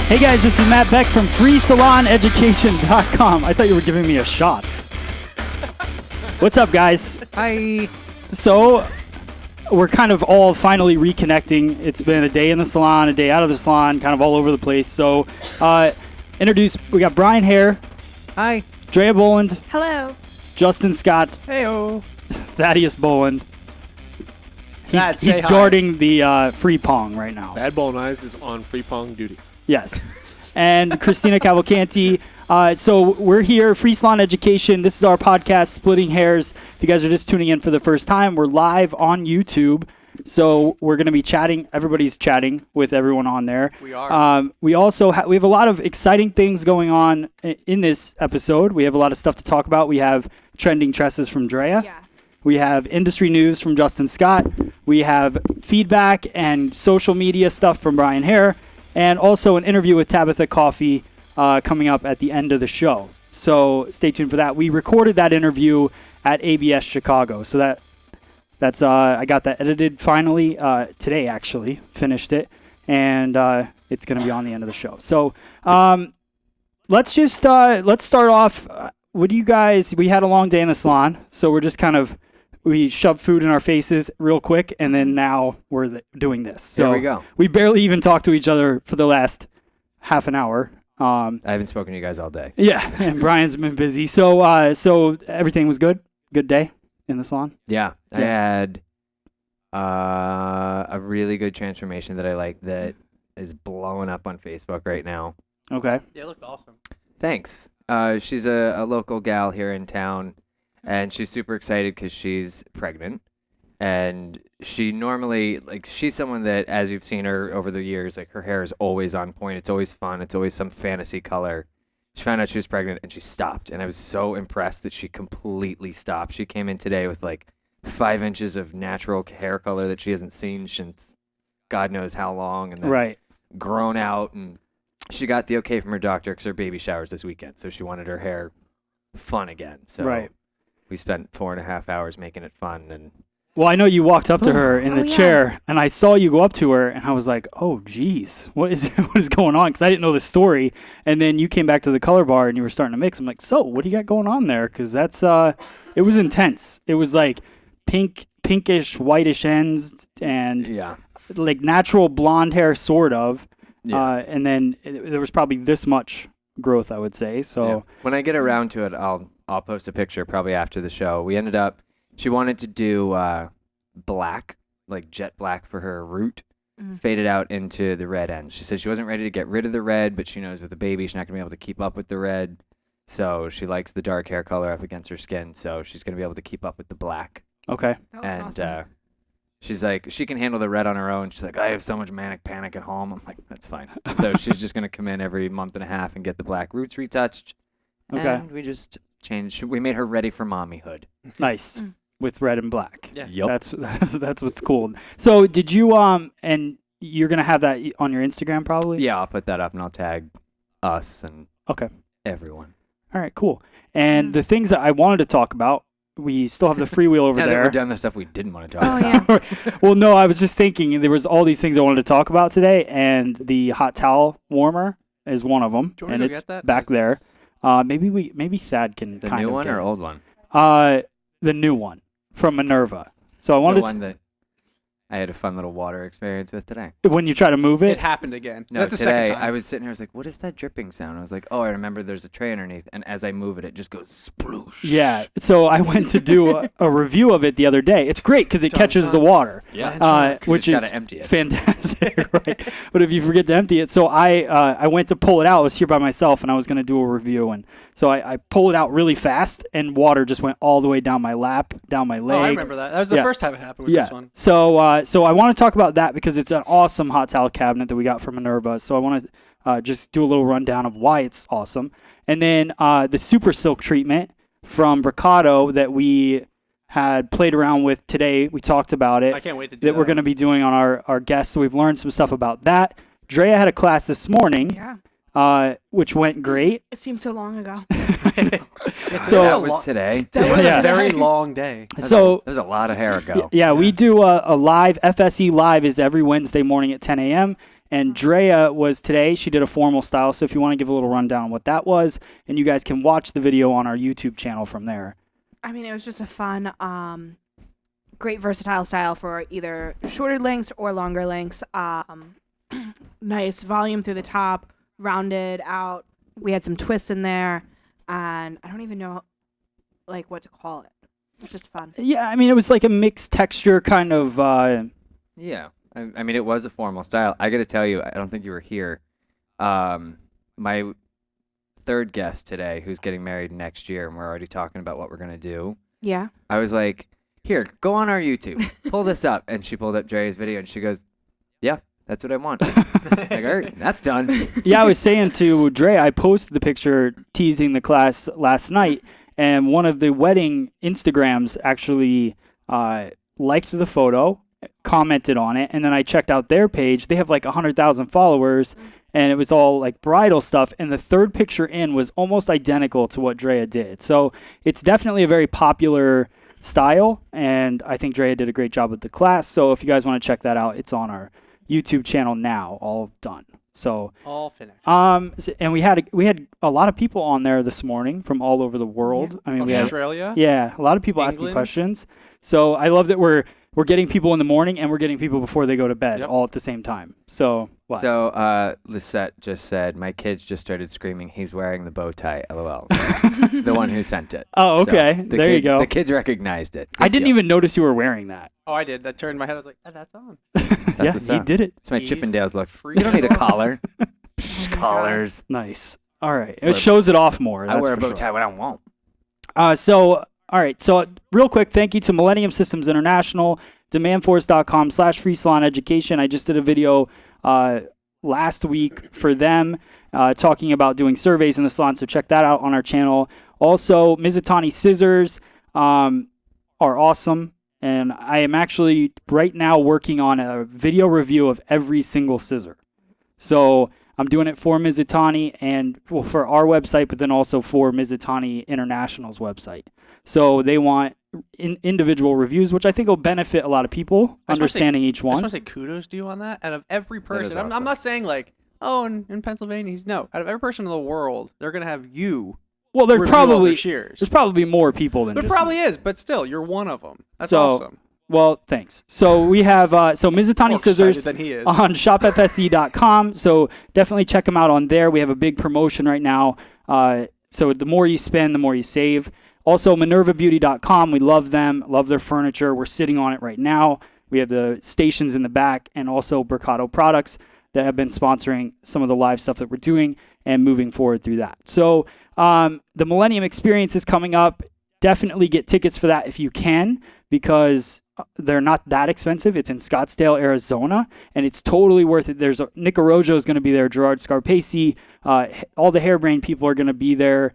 Hey guys, this is Matt Beck from FreeSalonEducation.com. I thought you were giving me a shot. What's up, guys? Hi. So, we're kind of all finally reconnecting. It's been a day in the salon, a day out of the salon, kind of all over the place. So, we got Brian Hare. Hi. Drea Boland. Hello. Justin Scott. Heyo. Thaddeus Boland. He's guarding the Freepong right now. Bad Bolognese is on Freepong duty. Yes. And Christina Cavalcanti. So we're here, Free Salon Education. This is our podcast, Splitting Hairs. If you guys are just tuning in for the first time, we're live on YouTube. So we're going to be chatting. Everybody's chatting with everyone on there. We are. We also we have a lot of exciting things going on in this episode. We have a lot of stuff to talk about. We have trending tresses from Drea. Yeah. We have industry news from Justin Scott. We have feedback and social media stuff from Brian Hare. And also an interview with Tabitha Coffey coming up at the end of the show. So stay tuned for that. We recorded that interview at ABS Chicago. So that's I got that edited finally today, actually. Finished it. And it's going to be on the end of the show. So let's start off. What do you guys, we had a long day in the salon. So we're just we shoved food in our faces real quick, and then now we're doing this. So there we go. We barely even talked to each other for the last half an hour. I haven't spoken to you guys all day. Yeah, and Brian's been busy. So everything was good? Good day in the salon? Yeah. I had a really good transformation that I like that is blowing up on Facebook right now. Okay. Yeah, it looked awesome. Thanks. She's a local gal here in town. And she's super excited because she's pregnant. And she normally, she's someone that, as you've seen her over the years, her hair is always on point. It's always fun. It's always some fantasy color. She found out she was pregnant and she stopped. And I was so impressed that she completely stopped. She came in today with 5 inches of natural hair color that she hasn't seen since God knows how long. And then grown out. And she got the okay from her doctor because her baby shower's this weekend. So she wanted her hair fun again. So we spent 4.5 hours making it fun. And well, I know you walked up to her in the chair, and I saw you go up to her, and I was like, oh, geez, what is going on? Because I didn't know the story. And then you came back to the color bar, and you were starting to mix. I'm like, so what do you got going on there? Because that's, it was intense. It was pinkish, whitish ends, and natural blonde hair, sort of. Yeah. And then there was probably this much growth, I would say. So when I get around to it, I'll post a picture probably after the show. We ended up, she wanted to do black, jet black for her root, faded out into the red end. She said she wasn't ready to get rid of the red, but she knows with the baby she's not going to be able to keep up with the red. So she likes the dark hair color up against her skin, so she's going to be able to keep up with the black. Okay. That was awesome. She's like, she can handle the red on her own. She's like, I have so much manic panic at home. I'm like, that's fine. So she's just going to come in every month and a half and get the black roots retouched. Okay. And we just changed. We made her ready for mommyhood. Nice. With red and black. Yeah. Yep. That's what's cool. So did you and you're gonna have that on your Instagram probably? Yeah, I'll put that up and I'll tag us and everyone. All right, cool. And the things that I wanted to talk about, we still have the freewheel over there. We're done the stuff we didn't want to talk about. Yeah. Well, no, I was just thinking there was all these things I wanted to talk about today, and the hot towel warmer is one of them, and it's back there. Maybe Sad can the new one or old one? The new one from Minerva. So I wanted the one that I had a fun little water experience with today. When you try to move it? It happened again. No, that's the today second time. I was sitting here, I was like, what is that dripping sound? I was like, oh, I remember there's a tray underneath. And as I move it, it just goes sploosh. Yeah. So I went to do a review of it the other day. It's great because it catches the water. Yeah. Which is empty it. Fantastic, right? But if you forget to empty it. So I went to pull it out. I was here by myself, and I was going to do a review. And so I pulled it out really fast, and water just went all the way down my lap, down my leg. Oh, I remember that. That was the first time it happened with this one. So I want to talk about that because it's an awesome hot towel cabinet that we got from Minerva. So I want to just do a little rundown of why it's awesome. And then the Super Silk treatment from Bricado that we had played around with today. We talked about it. I can't wait to do that. We're going to be doing on our guests. So we've learned some stuff about that. Drea had a class this morning. Yeah. Which went great. It seems so long ago. So that was today. That was Yeah. a very long day. So there's a lot of hair ago. Yeah, we do a live. FSE Live is every Wednesday morning at 10 a.m. And Drea was today. She did a formal style. So if you want to give a little rundown on what that was, and you guys can watch the video on our YouTube channel from there. I mean, it was just a fun, great versatile style for either shorter lengths or longer lengths. Nice volume through the top, rounded out. We had some twists in there, and I don't even know like what to call it. It's just fun. Yeah, I mean, it was like a mixed texture kind of. Yeah. I mean, it was a formal style. I got to tell you, I don't think you were here. My third guest today, who's getting married next year, and we're already talking about what we're going to do. Yeah. I was like, here, go on our YouTube. Pull this up. And she pulled up Dre's video, and she goes, yeah, that's what I want. Like, all right, that's done. Yeah, I was saying to Dre, I posted the picture teasing the class last night, and one of the wedding Instagrams actually liked the photo, commented on it, and then I checked out their page. They have like 100,000 followers, and it was all like bridal stuff, and the third picture in was almost identical to what Drea did. So it's definitely a very popular style, and I think Drea did a great job with the class. So if you guys want to check that out, it's on our YouTube channel now, all done. So all finished. And we had a lot of people on there this morning from all over the world. Yeah. I mean, Australia. a lot of people asking England. questions. So I love that we're getting people in the morning and we're getting people before they go to bed, Yep. all at the same time. So what? So Lisette just said, my kids just started screaming, he's wearing the bow tie, LOL. The one who sent it. Oh, So okay. There you go. The kids recognized it. I didn't even notice you were wearing that. Oh, I did. That turned my head. I was like, oh, that's on. Yeah, what's he up. did it. It's my He's Chippendales look. free You don't need a to- collar. Collars. Nice. All right. It shows it off more. I that's wear a for bow sure. tie when I won't. All right. So real quick, thank you to Millennium Systems International, demandforce.com/free salon education. I just did a video last week for them talking about doing surveys in the salon. So check that out on our channel. Also, Mizutani scissors are awesome. And I am actually right now working on a video review of every single scissor. So I'm doing it for Mizutani and for our website, but then also for Mizutani International's website. So they want individual reviews, which I think will benefit a lot of people understanding each I one. just want to say kudos to you on that. Out of every person, I'm awesome. not saying like, oh, in Pennsylvania, no. Out of every person in the world, they're gonna have you. Well, review all their shears. there's probably more people than There just probably me. is, but still, you're one of them. That's So, awesome. Well, thanks. So we have Mizutani More scissors excited than he is. on shopfse.com. So definitely check them out on there. We have a big promotion right now. So the more you spend, the more you save. Also, minervabeauty.com. We love them. Love their furniture. We're sitting on it right now. We have the stations in the back, and also Bricado products that have been sponsoring some of the live stuff that we're doing and moving forward through that. So the Millennium Experience is coming up. Definitely get tickets for that if you can, because they're not that expensive. It's in Scottsdale, Arizona, and it's totally worth it. There's Nick Arrojo is going to be there, Gerard Scarpese, all the Hairbrain people are going to be there.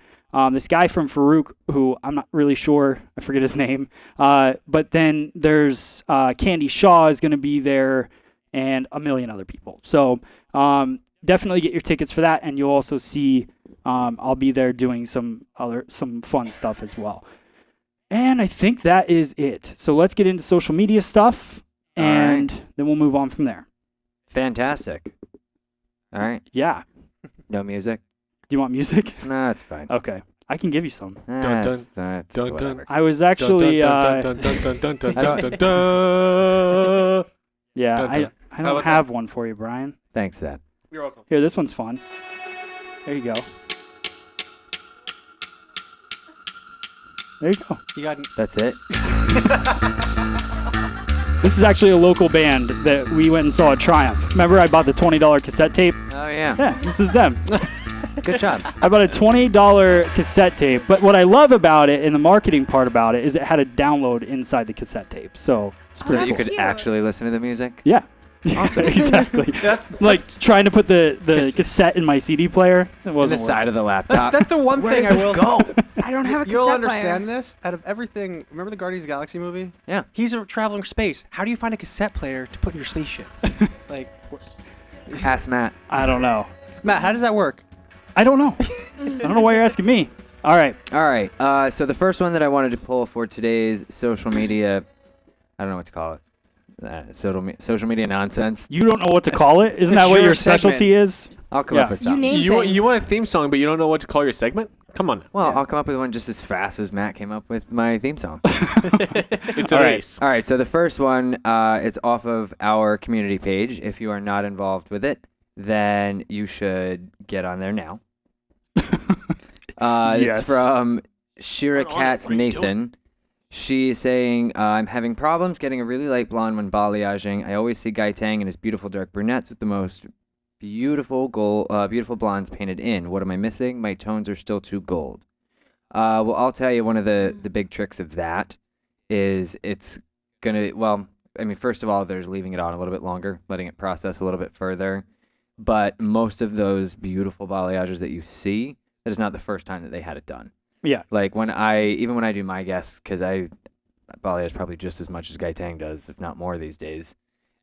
This guy from Farouk, who I'm not really sure, I forget his name. But then there's Candy Shaw is going to be there, and a million other people. So definitely get your tickets for that, and you'll also see I'll be there doing some fun stuff as well. And I think that is it. So let's get into social media stuff, and then we'll move on from there. Fantastic. All right. Yeah. No music? Do you want music? No, it's fine. Okay. I can give you some. That's dun, dun. whatever. I was actually dun, dun, dun, dun, dun, dun, dun, dun. yeah, Dun, I dun. don't about have one for you, Brian. Thanks, Dad. You're welcome. Here, this one's fun. There you go. There you go. You got That's it? This is actually a local band that we went and saw at Triumph. Remember I bought the $20 cassette tape? Oh, yeah. Yeah, this is them. Good job. I bought a $20 cassette tape, but what I love about it and the marketing part about it is it had a download inside the cassette tape. So it's So pretty that you cool. could cute. actually listen to the music? Yeah. Awesome. Exactly. That's Like trying to put the Cass- cassette in my CD player. It On wasn't the side of the that's, laptop. that's the one Where thing does I will this go? I don't have a cassette You'll player. understand this. Out of everything, remember the Guardians of the Galaxy movie? Yeah. He's traveling space. How do you find a cassette player to put in your spaceship? Like, Ask Matt. I don't know. Matt, how does that work? I don't know. I don't know why you're asking me. All right. All right. So the first one that I wanted to pull for today's social media, I don't know what to call it. social media nonsense. You don't know what to call it? Isn't that It's what your your specialty is? I'll come Yeah. up with You something. name You things. want a theme song, but you don't know what to call your segment? Come on. Well, Yeah. I'll come up with one just as fast as Matt came up with my theme song. It's a All right. race. All right, so the first one is off of our community page. If you are not involved with it, then you should get on there now. Yes. It's from Shira Get on it. Katz What are you doing? Nathan. She's saying, I'm having problems getting a really light blonde when balayaging. I always see Guy Tang and his beautiful dark brunettes with the most beautiful beautiful blondes painted in. What am I missing? My tones are still too gold. Well, I'll tell you, one of the big tricks of that is it's going to, well, I mean, first of all, there's leaving it on a little bit longer, letting it process a little bit further. But most of those beautiful balayages that you see, that is not the first time that they had it done. Yeah. Like when even when I do my guests, because I balayage probably just as much as Guy Tang does, if not more these days.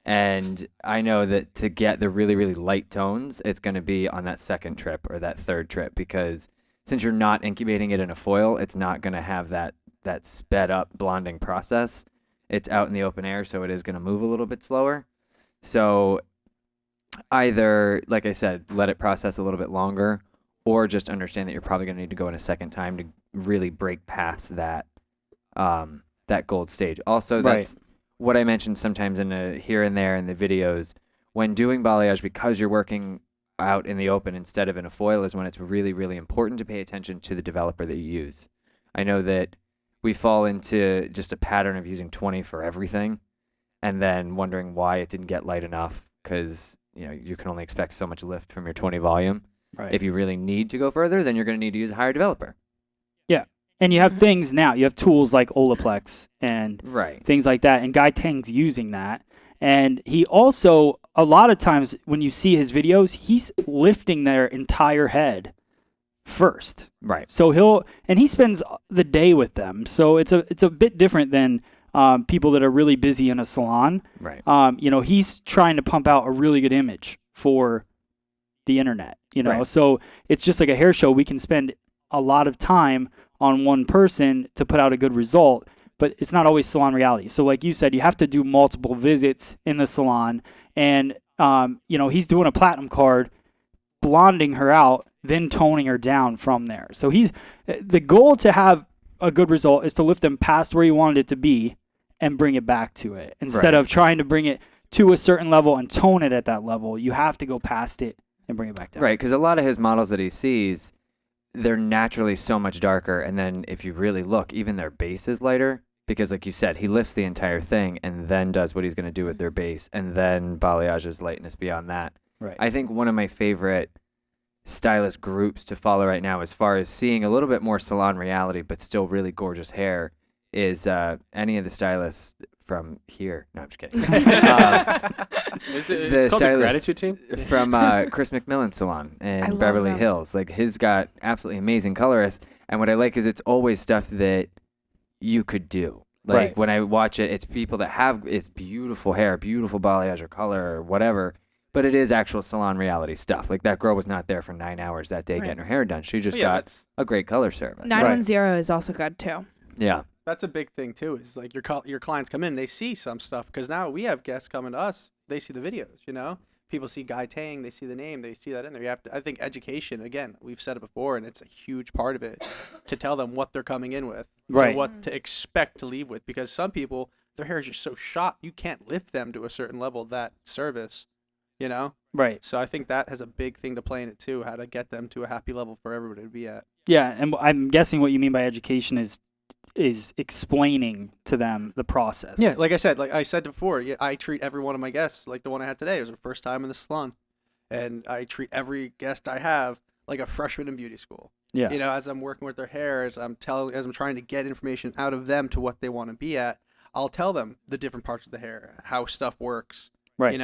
And I know that to get the really, really light tones, it's going to be on that second trip or that third trip, because since you're not incubating it in a foil, it's not going to have that sped up blonding process. It's out in the open air, so it is going to move a little bit slower. So either, like I said, let it process a little bit longer, or just understand that you're probably going to need to go in a second time to really break past that gold stage. Also, Right. that's what I mentioned sometimes here and there in the videos. When doing balayage, because you're working out in the open instead of in a foil, is when it's really, really important to pay attention to the developer that you use. I know that we fall into just a pattern of using 20 for everything, and then wondering why it didn't get light enough, because you can only expect so much lift from your 20 volume. Right. If you really need to go further, then you're going to need to use a higher developer. And you have things now. You have tools like Olaplex and Right. things like that. And Guy Tang's using that. And he also, a lot of times when you see his videos, he's lifting their entire head first. Right. So he spends the day with them. So it's a bit different than people that are really busy in a salon. Right. He's trying to pump out a really good image for the internet, Right. So it's just like a hair show. We can spend a lot of time on one person to put out a good result, but it's not always salon reality. So like you said, you have to do multiple visits in the salon, and he's doing a platinum card, blonding her out, then toning her down from there. So the goal to have a good result is to lift them past where you wanted it to be and bring it back to it. Instead Right. of trying to bring it to a certain level and tone it at that level, you have to go past it and bring it back down. Right, because a lot of his models that he sees, they're naturally so much darker, and then if you really look, even their base is lighter, because like you said, he lifts the entire thing and then does what he's going to do with their base, and then balayage's lightness beyond that. Right. I think one of my favorite stylist groups to follow right now, as far as seeing a little bit more salon reality but still really gorgeous hair, is any of the stylists from here. No, I'm just kidding. It's the called the stylist Gratitude Team? from Chris McMillan's salon I in love Beverly them. Hills. Like, he's got absolutely amazing colorists, and what I like is it's always stuff that you could do. Like, Right. when I watch it, it's people that have it's beautiful hair, beautiful balayage or color or whatever, but it is actual salon reality stuff. Like, that girl was not there for 9 hours that day Right. getting her hair done. She just Yeah, got that's- a great color service. 910 is also good too. Yeah. That's a big thing too. Is like your clients come in, they see some stuff, because now we have guests coming to us. They see the videos. People see Guy Tang, they see the name, they see that in there. You have to. I think education. Again, we've said it before, and it's a huge part of it, to tell them what they're coming in with, Right. what to expect to leave with, because some people, their hair is just so shot, you can't lift them to a certain level of that service. Right. So I think that has a big thing to play in it too. How to get them to a happy level for everybody to be at. Yeah, and I'm guessing what you mean by education is explaining to them the process. Yeah, like I said before, I treat every one of my guests like the one I had today. It was her first time in the salon, and I treat every guest I have like a freshman in beauty school. Yeah. As I'm working with their hair, as I'm trying to get information out of them to what they want to be at, I'll tell them the different parts of the hair, how stuff works. Right.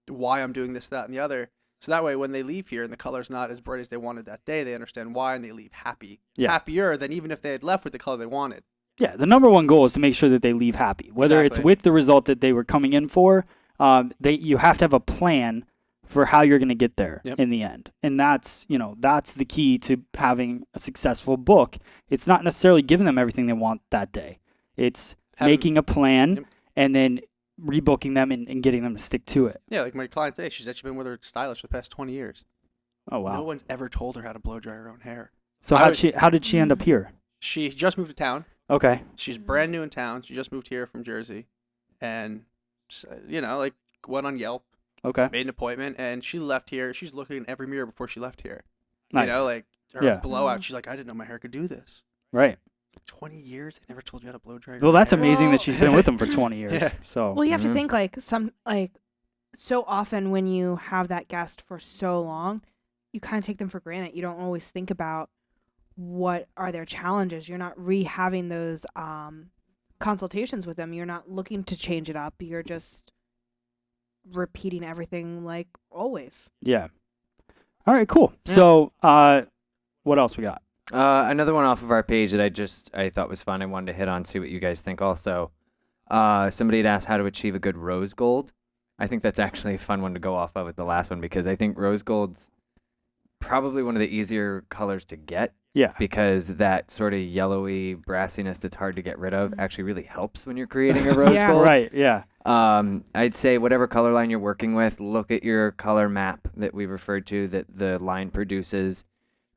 Why I'm doing this, that, and the other. So that way, when they leave here and the color's not as bright as they wanted that day, they understand why, and they leave happy. Yeah. Happier than even if they had left with the color they wanted. Yeah, the number one goal is to make sure that they leave happy, whether it's Exactly. with the result that they were coming in for. You have to have a plan for how you're going to get there Yep. in the end, and that's the key to having a successful book. It's not necessarily giving them everything they want that day. It's making a plan Yep. and then rebooking them and getting them to stick to it. Yeah, like my client today, she said she's been with her stylist for the past 20 years. Oh wow. No one's ever told her how to blow dry her own hair. So how did she end up here? She just moved to town. Okay. She's brand new in town. She just moved here from Jersey, and like went on Yelp, Okay. made an appointment, and she left here. She's looking in every mirror before she left here. Nice. You know, like her Yeah. blowout. She's like, I didn't know my hair could do this. Right. 20 years, they never told you how to blow dry. Well, that's hair. amazing that Well- she's been with them for 20 years. Yeah. So. Well, you have Mhm. to think so often when you have that guest for so long, you kind of take them for granted. You don't always think about what are their challenges. You're not having those consultations with them. You're not looking to change it up. You're just repeating everything like always. Yeah. All right. Cool. Yeah. So, what else we got? Another one off of our page that I thought was fun. I wanted to hit on, see what you guys think also. Somebody had asked how to achieve a good rose gold. I think that's actually a fun one to go off of with the last one because I think rose gold's probably one of the easier colors to get Yeah. because that sort of yellowy brassiness that's hard to get rid of actually really helps when you're creating a rose Yeah. gold. Right. Yeah. I'd say whatever color line you're working with, look at your color map that we referred to that the line produces.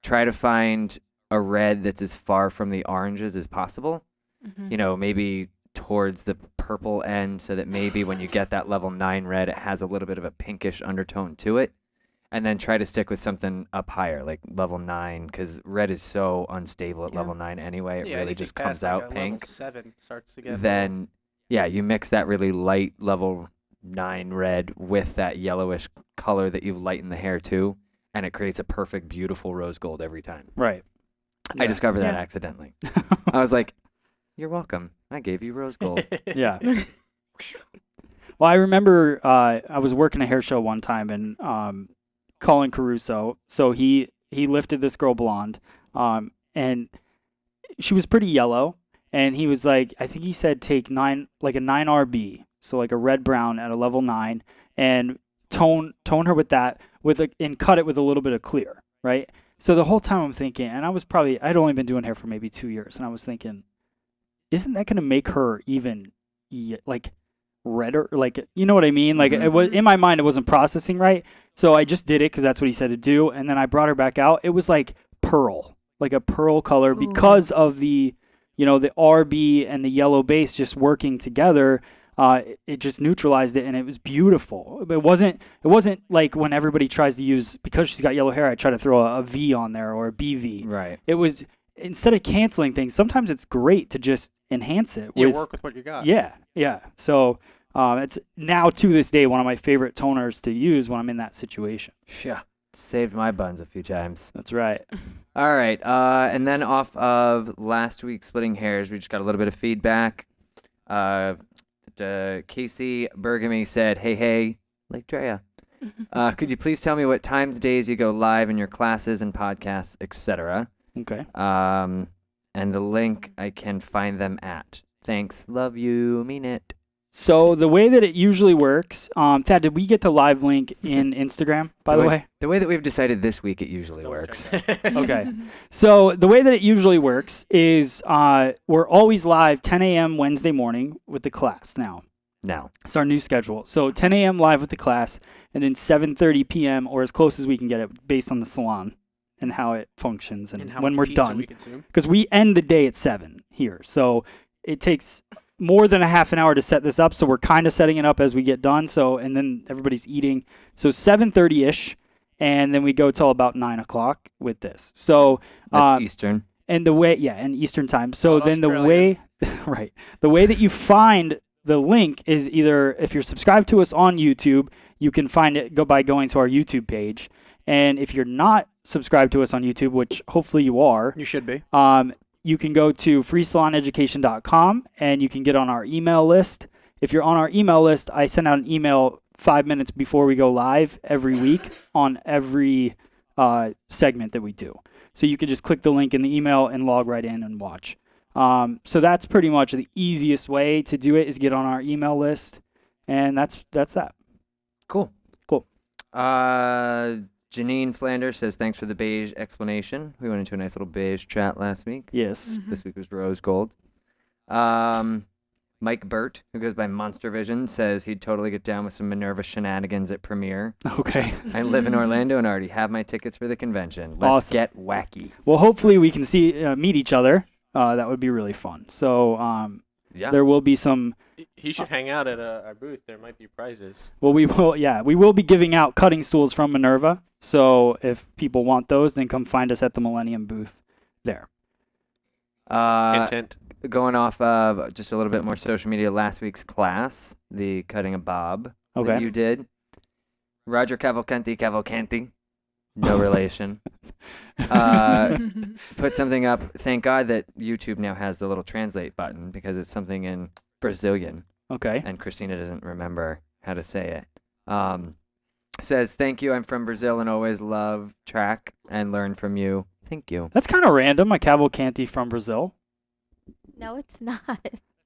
Try to find a red that's as far from the oranges as possible. Mm-hmm. You know, maybe towards the purple end so that maybe when you get that level 9 red, it has a little bit of a pinkish undertone to it. And then try to stick with something up higher, like level 9, because red is so unstable at Yeah. level 9 anyway. It really anything just past, comes like, out a pink. Level 7 starts to get. Then, yeah, you mix that really light level 9 red with that yellowish color that you've lightened the hair to, and it creates a perfect, beautiful rose gold every time. Right. I Yeah. discovered that Yeah. accidentally. I was like, "You're welcome. I gave you rose gold." Yeah. Well, I remember I was working a hair show one time, and Colin Caruso. So he lifted this girl blonde, and she was pretty yellow. And he was like, I think he said take a 9 RB, so like a red brown at a level 9, and tone her with that and cut it with a little bit of clear, right? So the whole time I'm thinking, and I'd only been doing hair for maybe 2 years, and I was thinking, isn't that gonna make her even like redder? Like, you know what I mean? Like, it was in my mind, it wasn't processing right. So I just did it because that's what he said to do, and then I brought her back out. It was like pearl, like a pearl color, because of the RB and the yellow base just working together. It just neutralized it, and it was beautiful. It wasn't like when everybody tries to use, because she's got yellow hair, I try to throw a V on there or a BV. Right. It was, instead of canceling things, sometimes it's great to just enhance it. You work with what you got. Yeah. So it's now to this day one of my favorite toners to use when I'm in that situation. Yeah. Saved my buns a few times. That's right. All right. And then off of last week's Splitting Hairs, we just got a little bit of feedback. Casey Bergamy said, hey, like Drea. Could you please tell me what times, days you go live in your classes and podcasts, etc.? Okay. And the link I can find them at. Thanks. Love you. Mean it. So the way that it usually works, Thad, did we get the live link in Instagram, by the way? The way that we've decided this week, it usually works. Okay. So the way that it usually works is we're always live 10 a.m. Wednesday morning with the class now. Now. It's our new schedule. So 10 a.m. live with the class, and then 7:30 p.m. or as close as we can get it based on the salon and how it functions and how when much we're pizza done. we consume. Because we end the day at 7 here. So it takes more than a half an hour to set this up. So we're kind of setting it up as we get done. So, and then everybody's eating. So 7:30-ish, and then we go till about 9 o'clock with this. So That's Eastern. and the way, yeah, and Eastern time. So Not then the Australia. way, right, the way that you find the link is either if you're subscribed to us on YouTube, you can find it by going to our YouTube page. And if you're not subscribed to us on YouTube, which hopefully you are, You should be. you can go to freesaloneducation.com and you can get on our email list. If you're on our email list, I send out an email 5 minutes before we go live every week on every segment that we do. So you can just click the link in the email and log right in and watch. So that's pretty much the easiest way to do it, is get on our email list. And that's that. Cool. Cool. Janine Flanders says, thanks for the beige explanation. We went into a nice little beige chat last week. Yes. This week was rose gold. Mike Burt, who goes by Monster Vision, says he'd totally get down with some Minerva shenanigans at premiere. Okay. I live in Orlando and already have my tickets for the convention. Let's Awesome. get wacky. Well, hopefully we can meet each other. That would be really fun. So Yeah. there will be some. He should hang out at our booth. There might be prizes. Well, we will be giving out cutting stools from Minerva. So if people want those, then come find us at the Millennium booth there. Intent. Going off of just a little bit more social media, last week's class, the cutting a bob that Okay. you did. Roger Cavalcanti, no relation, put something up. Thank God that YouTube now has the little translate button because it's something in Brazilian, Okay. and Christina doesn't remember how to say it. Says, thank you, I'm from Brazil and always love track and learn from you. Thank you. That's kind of random. A Cavalcanti from Brazil. No, it's not.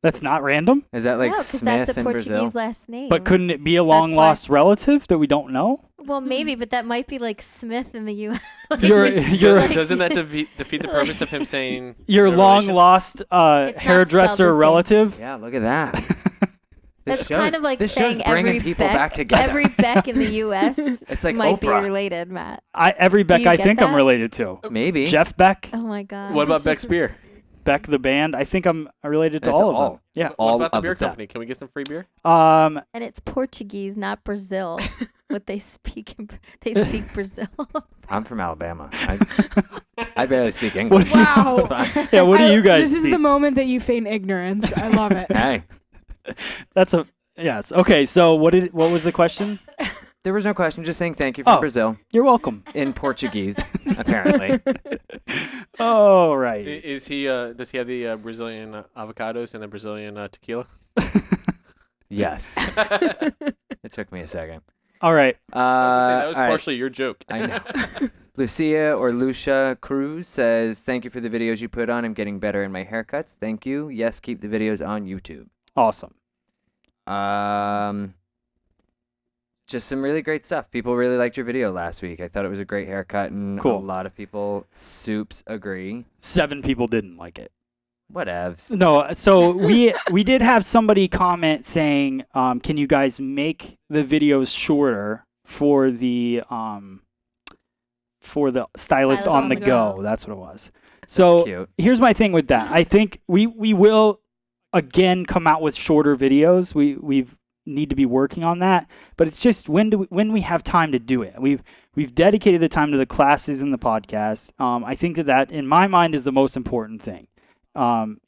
That's not random. Is that like no, because Smith that's a in Portuguese Brazil? last name. But couldn't it be a long why- lost relative that we don't know? Well, maybe, but that might be like Smith in the U.S. You're Like- Doesn't that defeat the purpose of him saying your no long relation? lost not hairdresser spelled the same. relative. Yeah, look at that. That's kind of like this show's saying bringing every people Beck, back together. every Beck in the U.S. It's like might be Oprah. related, Matt. Every Beck you I get think I'm that? related to. Maybe. Jeff Beck, Oh my God. What about Beck's beer? Beck the band. I think I'm related to That's all of all. them. Yeah. What All about the of beer them. company? Can we get some free beer? Um. And it's Portuguese, not Brazil. What they speak they speak Brazil. I'm from Alabama. I barely speak English. Wow. It's fine. Yeah. What do you guys This is speak? the moment that you feign ignorance. I love it. Hey, That's a yes. Okay. So what was the question? there was no question. Just saying thank you from Oh. Brazil You're welcome. in Portuguese, apparently. Oh right. Is he? Does he have the Brazilian avocados and the Brazilian tequila? Yes. It took me a second. All right. That was all right. partially your joke. I know. Lucia or Lucia Cruz says, thank you for the videos you put on. I'm getting better in my haircuts. Thank you. Yes, keep the videos on YouTube. Awesome. Just some really great stuff. People really liked your video last week. I thought it was a great haircut, and Cool. a lot of people, soups, agree. 7 people didn't like it. Whatevs. No, so we did have somebody comment saying, can you guys make the videos shorter for the stylist on the go? That's what it was. So Cute. here's my thing with that. I think we will again come out with shorter videos. We need to be working on that, but it's just when we have time to do it. We've dedicated the time to the classes and the podcast. I think that in my mind is the most important thing.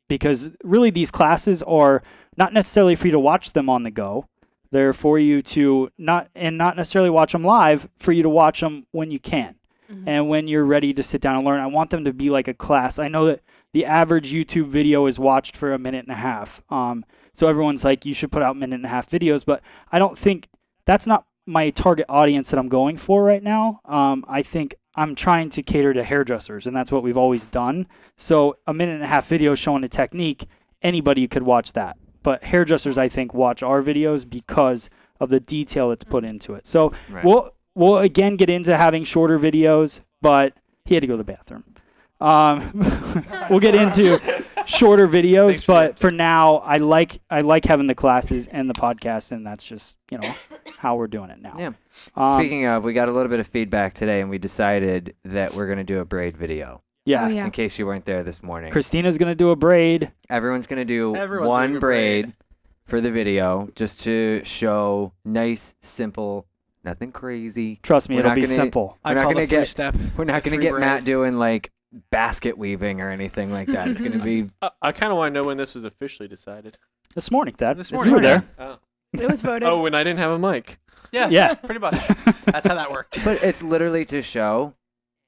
Because really these classes are not necessarily for you to watch them on the go. They're for you to not necessarily watch them live, for you to watch them when you can. Mm-hmm. And when you're ready to sit down and learn. I want them to be like a class. I know that the average YouTube video is watched for 1.5 minutes. So everyone's like, you should put out 1.5 minute videos, but I don't think that's not my target audience that I'm going for right now. I think I'm trying to cater to hairdressers, and that's what we've always done. So 1.5 minute video showing a technique, anybody could watch that. But hairdressers, I think, watch our videos because of the detail that's put into it. So Right. we'll again get into having shorter videos, but he had to go to the bathroom. We'll get into shorter videos, Thanks, but Jack. for now, I like having the classes and the podcast, and that's just how we're doing it now. Yeah. Um, Speaking of, we got a little bit of feedback today, and we decided that we're going to do a braid video. yeah. Oh, yeah. In case you weren't there this morning. Christina's gonna do a braid. Everyone's going to do Everyone's one doing a braid braid. for the video, just to show nice, simple, nothing crazy. Trust me, We're it'll not be gonna- simple. I We're not call gonna the three get- step. We're not the going to three get Matt braid. doing like basket weaving or anything like that. It's going to be I kind of want to know when this was officially decided. This morning, Thad. This You morning, were there. Oh. It was voted. Oh, when I didn't have a mic. Yeah, Yeah. pretty much. That's how that worked. But it's literally to show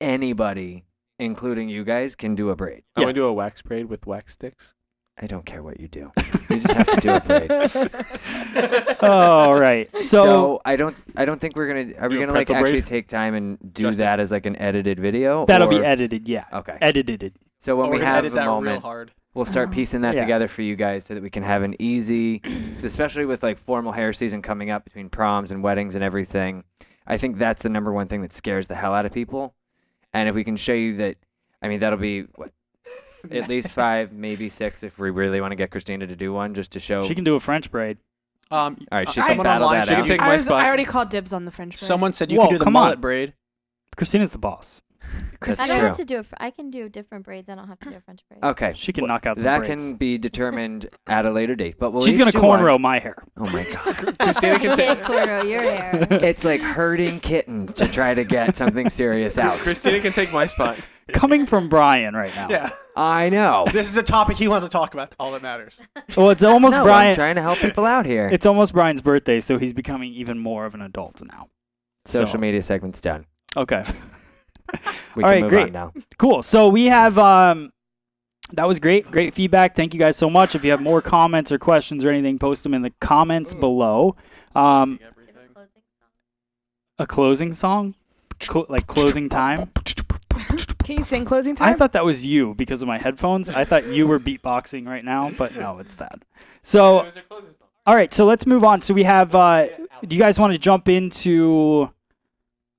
anybody, including you guys, can do a braid. I Yeah. want to do a wax braid with wax sticks. I don't care what you do. You just have to do a braid. All right. So I don't think we're gonna. Are we Do a gonna like pretzel actually braid? take time and do Justin. that as like an edited video? that'll be or- edited. Yeah. Okay. Edited. So when Oh, we we're gonna have edit a that real moment, hard. we'll start piecing that Yeah. together for you guys so that we can have an easy, especially with like formal hair season coming up between proms and weddings and everything. I think that's the number one thing that scares the hell out of people. And if we can show you that, I mean, that'll be what, at least 5, maybe 6 if we really want to get Christina to do one, just to show. She can do a French braid. All right, she can someone battle online that She can out. take I, my was, spot. I already called dibs on the French braid. Someone said you Whoa, could do the come mullet on. braid. Christina's the boss. That's I don't true. have to do it. I can do different braids. I don't have to do a French braid. Okay. She can knock out some That braids. can be determined at a later date, but we'll She's each gonna do one. cornrow my hair. Oh my god. Christina I can take. can't cornrow your hair. It's like herding kittens to try to get something serious out. Christina can take my spot. Coming from Brian right now. Yeah. I know. This is a topic he wants to talk about. That's all that matters. Well, it's almost No, I'm Brian. trying to help people out here. It's almost Brian's birthday, so he's becoming even more of an adult now. Social So- media segment's done. Okay. We All can right, move great. on now. Cool. So we have that was great. Great feedback. Thank you guys so much. If you have more comments or questions or anything, post them in the comments below. A closing song? Like closing time? Can you sing closing time? I thought that was you because of my headphones. I thought you were beatboxing right now, but no, it's that. So, all right, so let's move on. So we have, do you guys want to jump into,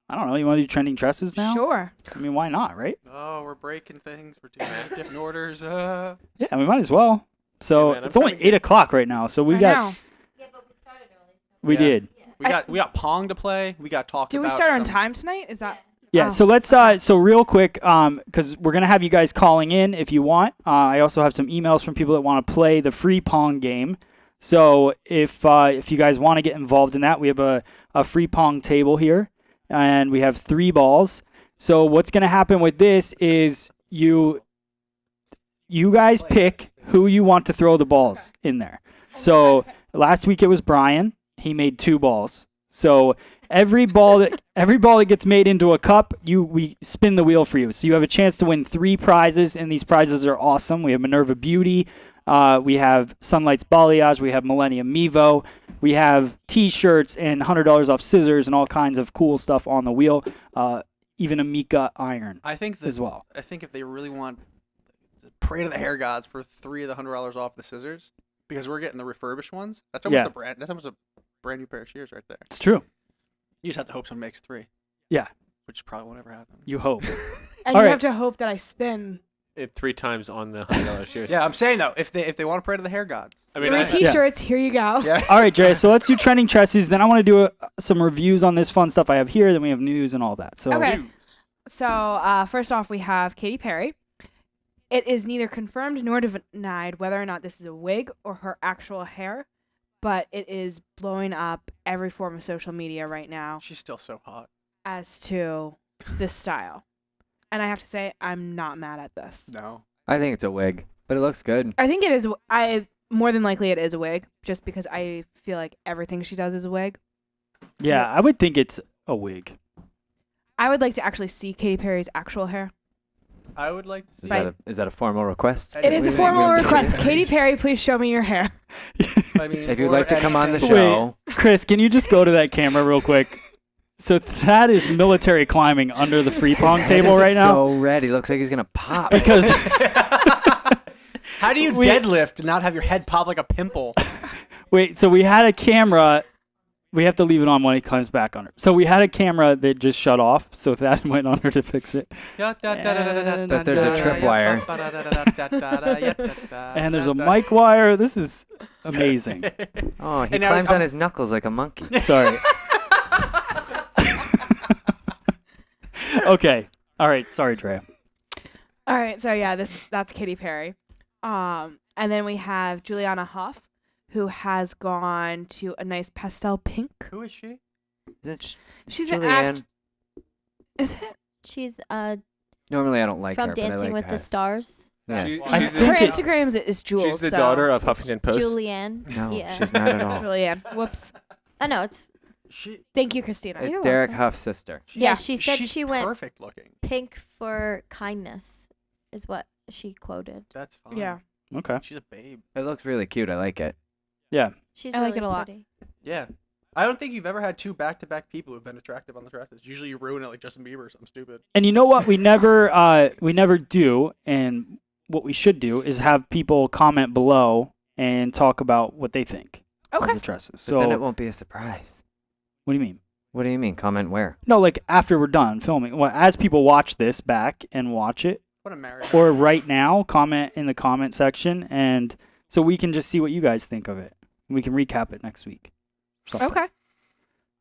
I don't know, you want to do trending tresses now? Sure. I mean, why not, right? Oh, we're breaking things. We're doing different orders. Yeah, we might as well. So Yeah, man, it's I'm only trying to 8 o'clock right now, so we I got, know. we Yeah. did. We got Pong to play. We got talk Do about we start on some- time tonight? Is that? Yeah, Oh. so let's so real quick, because we're gonna have you guys calling in if you want. I also have some emails from people that want to play the Freepong game. So if you guys want to get involved in that, we have a Freepong table here, and we have 3 balls. So what's gonna happen with this is you guys pick who you want to throw the balls in there. So last week it was Brian. He made 2 balls. So every ball that gets made into a cup, we spin the wheel for you. So you have a chance to win 3 prizes, and these prizes are awesome. We have Minerva Beauty, we have Sunlight's Balayage, we have Millennium Mevo, we have T-shirts and $100 off scissors and all kinds of cool stuff on the wheel. Even a Mika iron I think as well. I think if they really want to pray to the hair gods for 3 of the $100 off the scissors, because we're getting the refurbished ones. That's almost a brand new pair of shears right there. It's true. You just have to hope someone makes 3. Yeah. Which probably won't ever happen. You hope. And All you right. have to hope that I spin It 3 times on the $100 shares. Yeah, I'm saying though, if they want to pray to the hair gods. I mean, 3 I, T-shirts. Here you go. Yeah. All right, Dre. So let's do trending tresses. Then I want to do some reviews on this fun stuff I have here. Then we have news and all that. So Okay. So first off, we have Katy Perry. It is neither confirmed nor denied whether or not this is a wig or her actual hair, but it is blowing up every form of social media right now She's still so hot. as to this style. And I have to say, I'm not mad at this. No. I think it's a wig, but it looks good. I think it is. More than likely it is a wig, just because I feel like everything she does is a wig. yeah, I would think it's a wig. I would like to actually see Katy Perry's actual hair. I would like to Is, Right. is that a formal request? It is a Wait, formal wait, request. wait. Katy Perry, please show me your hair. I mean, If you'd or like to come on the anything. show, Chris, can you just go to that camera real quick? So that is military climbing under the Freepong table right now. So red, he looks like he's gonna pop. Because How do you deadlift and not have your head pop like a pimple? wait, so we had a camera. We have to leave it on when he comes back under. So we had a camera that just shut off, so that went under to fix it. But there's a tripwire. And there's a mic wire. This is amazing. Oh, he And now climbs I'm- on his knuckles like a monkey. Sorry. Okay. All right. Sorry, Drea. All right, so yeah, that's Katy Perry. And then we have Juliana Hough, who has gone to a nice pastel pink. Who is she? She's an Julianne. act. Is it? She's Normally I don't like from her, but I Dancing like with her. the Stars. Yeah. She- I she's, think Her it- Instagram is Jules. she's the so- daughter of Huffington Post. Julianne. No, Yeah. she's not at all. Julianne. Whoops. Oh no, it's She. Thank you, Christina. It's You're Derek welcome. Huff's sister. Yeah, Yeah, she said she's she went perfect looking. pink for kindness, is what she quoted. That's fine. Yeah. Okay. She's a babe. It looks really cute. I like it. She's I like really it a lot. pretty. Yeah. I don't think you've ever had 2 back-to-back people who've been attractive on the dresses. Usually you ruin it like Justin Bieber or something stupid. And you know what? We never do, and what we should do is have people comment below and talk about what they think of Okay. the dresses. But So then it won't be a surprise. what do you mean? What do you mean? Comment where? No, like after we're done filming. Well, as people watch this back and watch it, What a marriage. or right now, comment in the comment section, and so we can just see what you guys think of it. We can recap it next week. or something. Okay.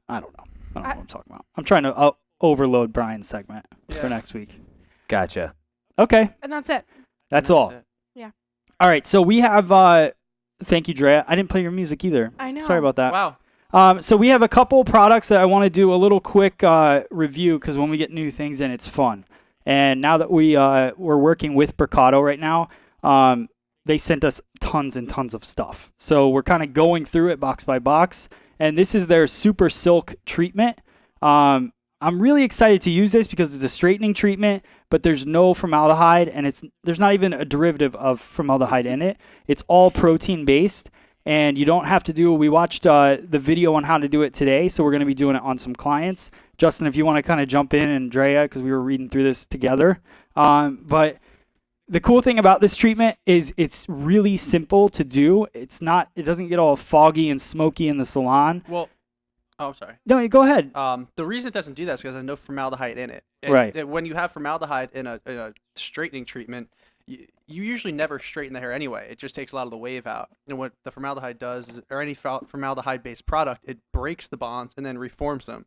I don't know. I don't know what I'm talking about. I'm trying to overload Brian's segment for next week. Gotcha. Okay, And that's it. that's all. it. All right, so we have. Thank you, Drea. I didn't play your music either. I know. Sorry about that. Wow. So we have a couple products that I want to do a little quick review because when we get new things in, it's fun. And now that we're working with Mercado right now, they sent us tons and tons of stuff. So we're kind of going through it box by box. And this is their Super Silk treatment. I'm really excited to use this because it's a straightening treatment, but there's no formaldehyde, and there's not even a derivative of formaldehyde in it. It's all protein-based, and you don't have to do. We watched the video on how to do it today, so we're going to be doing it on some clients. Justin, if you want to kind of jump in, and Drea, because we were reading through this together. But the cool thing about this treatment is it's really simple to do. It doesn't get all foggy and smoky in the salon. Well, oh, I'm sorry. No, go ahead. The reason it doesn't do that is because there's no formaldehyde in it. Right. When you have formaldehyde in a straightening treatment, you usually never straighten the hair anyway. It just takes a lot of the wave out. And what the formaldehyde does, or any formaldehyde-based product, it breaks the bonds and then reforms them.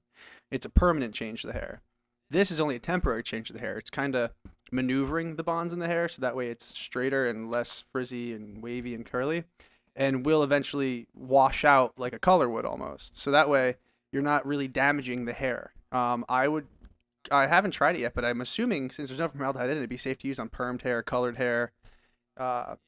It's a permanent change to the hair. This is only a temporary change to the hair. It's kind of maneuvering the bonds in the hair so that way it's straighter and less frizzy and wavy and curly, and will eventually wash out like a color would almost. So that way you're not really damaging the hair. I haven't tried it yet, but I'm assuming since there's no formaldehyde in it, it'd be safe to use on permed hair, colored hair.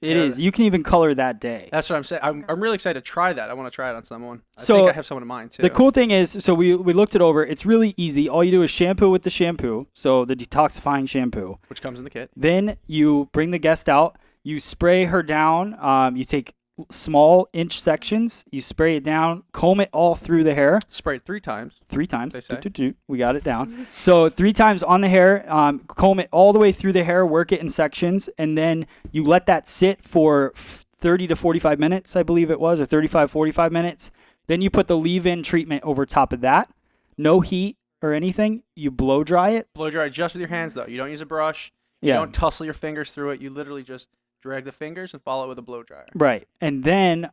It is. You can even color that day. That's what I'm saying. I'm really excited to try that. I want to try it on someone. I So, think I have someone in mind too. The cool thing is, so we looked it over. It's really easy. All you do is shampoo with the shampoo, so the detoxifying shampoo. Which comes in the kit. Then you bring the guest out. You spray her down. You take small inch sections. You spray it down. Comb it all through the hair. Spray it 3 times. 3 times. They say. We got it down. So 3 times on the hair. Comb it all the way through the hair. Work it in sections, and then you let that sit for 30 to 45 minutes, I believe it was, or 35, 45 minutes. Then you put the leave-in treatment over top of that. No heat or anything. You blow dry it. Blow dry just with your hands though. You don't use a brush. You Yeah. don't tussle your fingers through it. You literally just drag the fingers and follow it with a blow dryer. Right. And then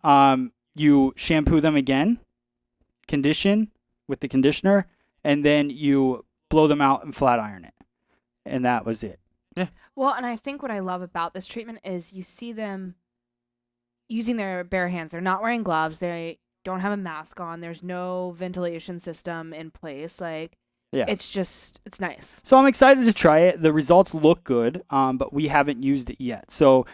you shampoo them again, condition with the conditioner, and then you blow them out and flat iron it. And that was it. Well, and I think what I love about this treatment is you see them using their bare hands. They're not wearing gloves. They don't have a mask on. There's no ventilation system in place. Like, Yeah. it's nice. So I'm excited to try it. The results look good, but we haven't used it yet. So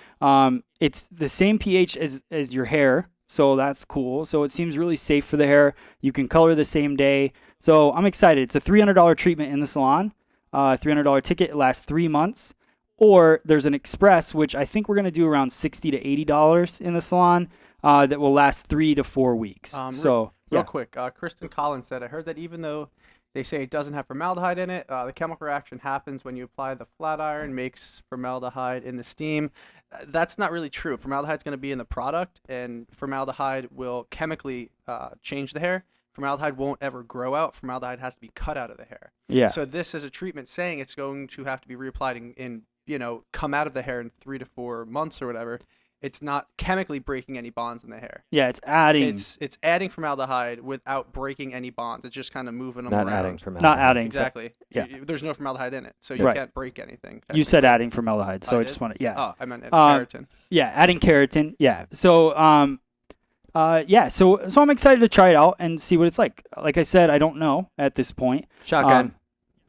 it's the same pH as your hair, so that's cool. So it seems really safe for the hair. You can color the same day. So I'm excited. It's a $300 treatment in the salon, $300 ticket. It lasts 3 months. Or there's an express, which I think we're going to do around $60 to $80 in the salon, that will last 3 to 4 weeks. Real quick, Kristen Collins said, I heard that even though they say it doesn't have formaldehyde in it, the chemical reaction happens when you apply the flat iron, makes formaldehyde in the steam. That's not really true. Formaldehyde's going to be in the product, and formaldehyde will chemically change the hair. Formaldehyde won't ever grow out. Formaldehyde has to be cut out of the hair. Yeah. So this is a treatment saying it's going to have to be reapplied in come out of the hair in 3 to 4 months or whatever. It's not chemically breaking any bonds in the hair. Yeah, it's adding. It's adding formaldehyde without breaking any bonds. It's just kind of moving them Not around. adding formaldehyde. Not adding. Exactly. Yeah. There's no formaldehyde in it, so you Right. can't break anything. You said adding formaldehyde, so I I did? just want to, yeah. Oh, I meant keratin. Yeah, adding keratin. Yeah. So, so I'm excited to try it out and see what it's like. Like I said, I don't know at this point. Shotgun.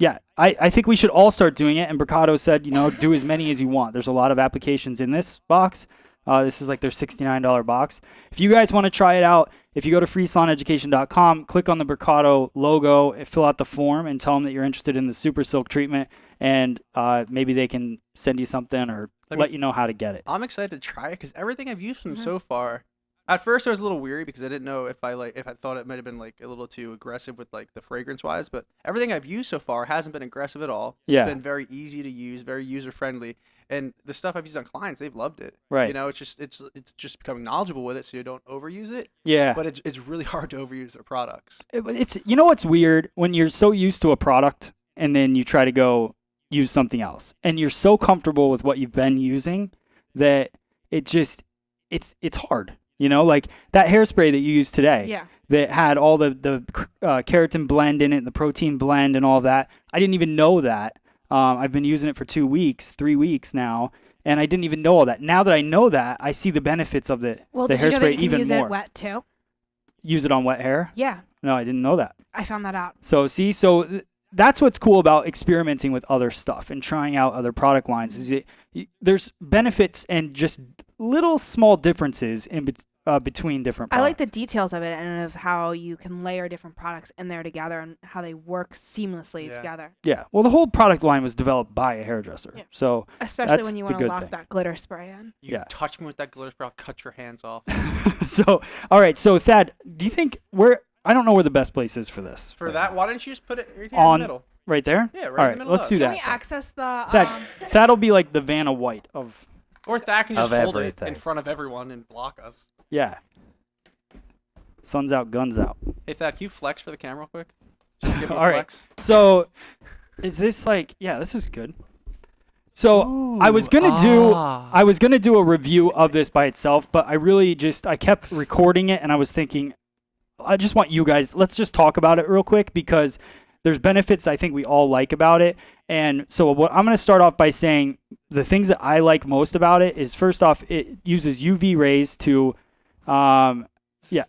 Yeah, I think we should all start doing it. And Mercado said, do as many as you want. There's a lot of applications in this box. This is like their $69 box. If you guys want to try it out, if you go to freesaloneducation.com, click on the Mercado logo, fill out the form, and tell them that you're interested in the Super Silk treatment, and maybe they can send you something or let you know how to get it. I'm excited to try it because everything I've used from so far. At first, I was a little weary because I didn't know if I thought it might have been like a little too aggressive with like the fragrance wise. But everything I've used so far hasn't been aggressive at all. Yeah. It's been very easy to use, very user friendly, and the stuff I've used on clients, they've loved it. Right. It's just becoming knowledgeable with it, so you don't overuse it. Yeah. But it's really hard to overuse their products. It's what's weird when you're so used to a product and then you try to go use something else. And you're so comfortable with what you've been using that it just it's hard. You know, like that hairspray that you used today. Yeah. That had all the keratin blend in it, the protein blend and all that. I didn't even know that. I've been using it for 3 weeks now, and I didn't even know all that. Now that I know that, I see the benefits of the Well, the did you know that hairspray you can even use more. it wet too? Use it on wet hair? Yeah, No, I didn't know that. I found that out. So see, that's what's cool about experimenting with other stuff and trying out other product lines. Is there's benefits and just little small differences between different I products. like the details of it and of how you can layer different products in there together and how they work seamlessly Yeah. together. Yeah. Well, the whole product line was developed by a hairdresser. Yeah. So Especially That's when you the want to good lock thing. that glitter spray in. You Yeah. touch me with that glitter spray, I'll cut your hands off. so all right. So Thad, do you think I don't know where the best place is for this. For that, why don't you just put it right here On- in the middle? Right there? Yeah, right All in right. the middle Let's of do us. Can that. we access the That'll be like the Vanna White of. Or Thad can just Of hold it everything. in front of everyone and block us. Yeah. Sun's out, guns out. Hey Thad, can you flex for the camera real quick? Just give me a All right. flex. So, is this like? Yeah, this is good. So I was gonna do a review of this by itself, but I kept recording it, and I was thinking, I just want you guys. Let's just talk about it real quick because there's benefits I think we all like about it. And so what I'm gonna start off by saying the things that I like most about it is first off, it uses UV rays to, yeah,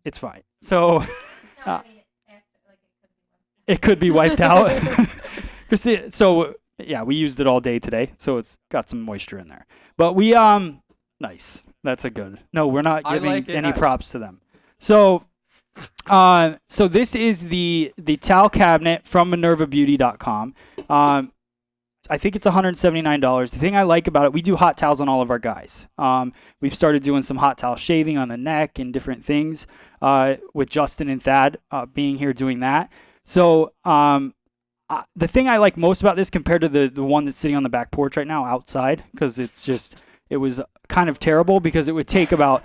it's fine. So. It could be wiped out. Christina, so yeah, we used it all day today, so it's got some moisture in there. But we nice. That's a good. No, we're not I giving like it. any props to them. So so this is the towel cabinet from MinervaBeauty.com. I think it's $179. The thing I like about it, we do hot towels on all of our guys. We've started doing some hot towel shaving on the neck and different things with Justin and Thad being here doing that. So the thing I like most about this compared to the one that's sitting on the back porch right now outside, because it was kind of terrible because it would take about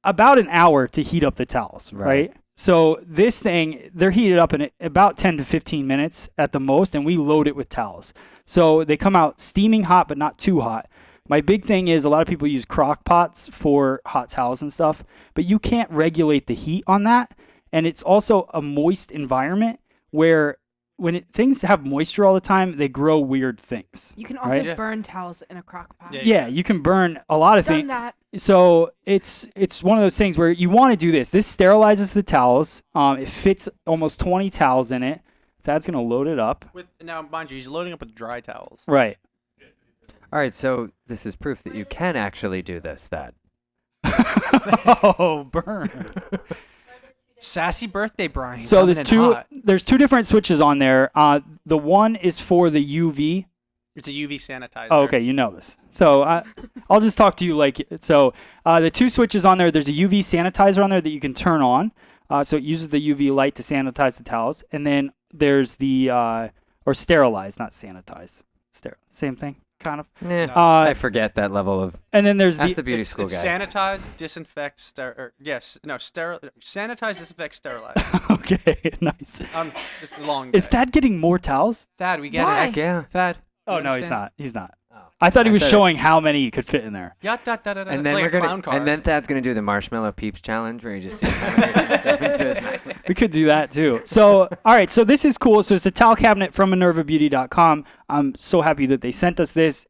an hour to heat up the towels, right? So this thing, they're heated up in about 10 to 15 minutes at the most, and we load it with towels. So they come out steaming hot, but not too hot. My big thing is a lot of people use crock pots for hot towels and stuff, but you can't regulate the heat on that. And it's also a moist environment where when things have moisture all the time, they grow weird things. You can also Right? Yeah. burn towels in a crock pot. Yeah, Yeah, you can burn a lot of Done things. that. So it's one of those things where you want to do this. This sterilizes the towels. It fits almost 20 towels in it. Thad's going to load it up. Now, mind you, he's loading up with dry towels. Right. All right, so this is proof that you can actually do this, Thad. Oh, burn. Sassy birthday, Brian. So coming in hot. there's two different switches on there. The one is for the UV. It's a UV sanitizer. Oh, okay, you know this. So I'll just talk to you like so. The two switches on there. There's a UV sanitizer on there that you can turn on. So it uses the UV light to sanitize the towels, and then there's the or sterilize, not sanitize. Same thing, kind of. Yeah, No. I forget that level of. And then there's That's the the beauty It's school guy. sanitize, disinfect, sanitize, disinfect, sterilize. okay, nice. It's a long. Is day. Thad getting more towels? Thad? We get Why? it. Heck yeah. Thad. Oh You no, he's understand? not. He's not. Oh. I thought he was thought it- showing how many he could fit in there. Yeah, da, da, da, da. And It's then like we're a gonna, clown car. and then Thad's gonna do the marshmallow peeps challenge, where he just sees how many he can stuff into his mouth. We could do that too. So, all right. So this is cool. So it's a towel cabinet from MinervaBeauty.com. I'm so happy that they sent us this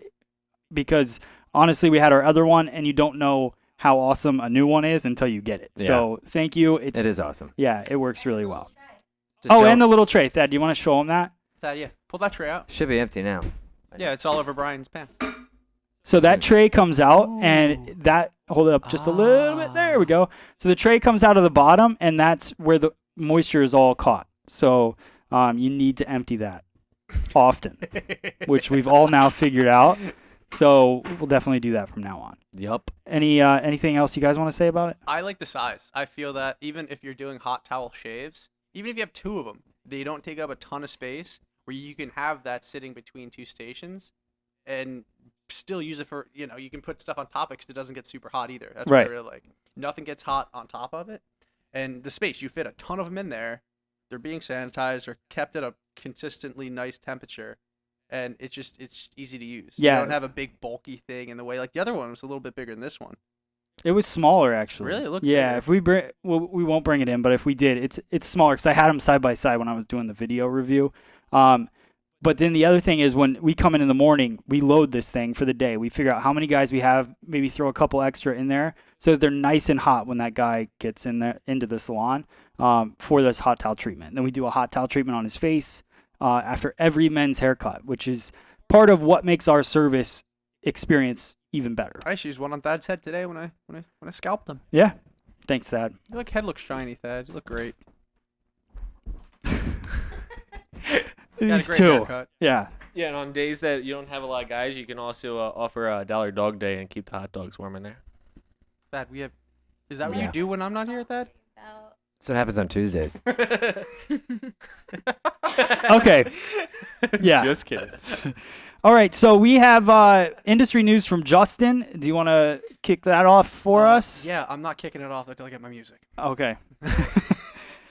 because honestly, we had our other one, and you don't know how awesome a new one is until you get it. Yeah. So thank you. It is awesome. Yeah, it works really well. Just Oh, don't- and the little tray. Thad, do you want to show them that? Thad, yeah. Pull that tray out. should be empty now. Yeah, it's all over Brian's pants. So that tray comes out, and that hold it up just a little bit. There we go. So the tray comes out of the bottom, and that's where the moisture is all caught. So you need to empty that often, which we've all now figured out. So we'll definitely do that from now on. Yup. Anything else you guys want to say about it? I like the size. I feel that even if you're doing hot towel shaves, even if you have two of them, they don't take up a ton of space where you can have that sitting between two stations and still use it for, you can put stuff on top of it because it doesn't get super hot either. That's what I Right. really like. Nothing gets hot on top of it. And the space, you fit a ton of them in there. They're being sanitized or kept at a consistently nice temperature. and it's easy to use. Yeah. You don't have a big bulky thing in the way. Like the other one was a little bit bigger than this one. It was smaller actually. Really? It looked Yeah. bigger. If we bring, well, we won't bring it in, but if we did, it's smaller because I had them side by side when I was doing the video review. But then the other thing is when we come in the morning, we load this thing for the day. We figure out how many guys we have, maybe throw a couple extra in there so that they're nice and hot when that guy gets in there into the salon for this hot towel treatment. And then we do a hot towel treatment on his face after every men's haircut, which is part of what makes our service experience even better. I actually used one on Thad's head today when I scalped him. Yeah. Thanks, Thad. Your head looks shiny, Thad. You look great. Got a These great two. haircut. Yeah. Yeah, and on days that you don't have a lot of guys, you can also offer a $1 dog day and keep the hot dogs warm in there. Thad, we have. Is that what Yeah. you do when I'm not here, Thad? That's what happens on Tuesdays. Okay. Yeah. Just kidding. All right. So we have industry news from Justin. Do you want to kick that off for us? Yeah, I'm not kicking it off until I get my music. Okay.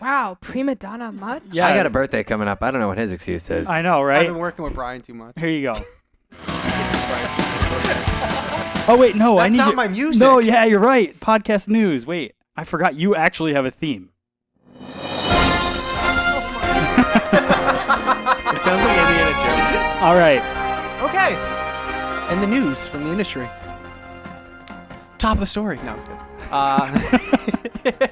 Wow, prima donna much? Yeah. I got a birthday coming up. I don't know what his excuse is. I know, I've right? been working with Brian too much. Here you go. Oh wait, no, I That's need not your- my music. No, yeah, you're right. Podcast news. Wait, I forgot you actually have a theme. It sounds like Indiana Jones. All right. Okay. And the news from the industry. Top of the story. No, I'm just kidding.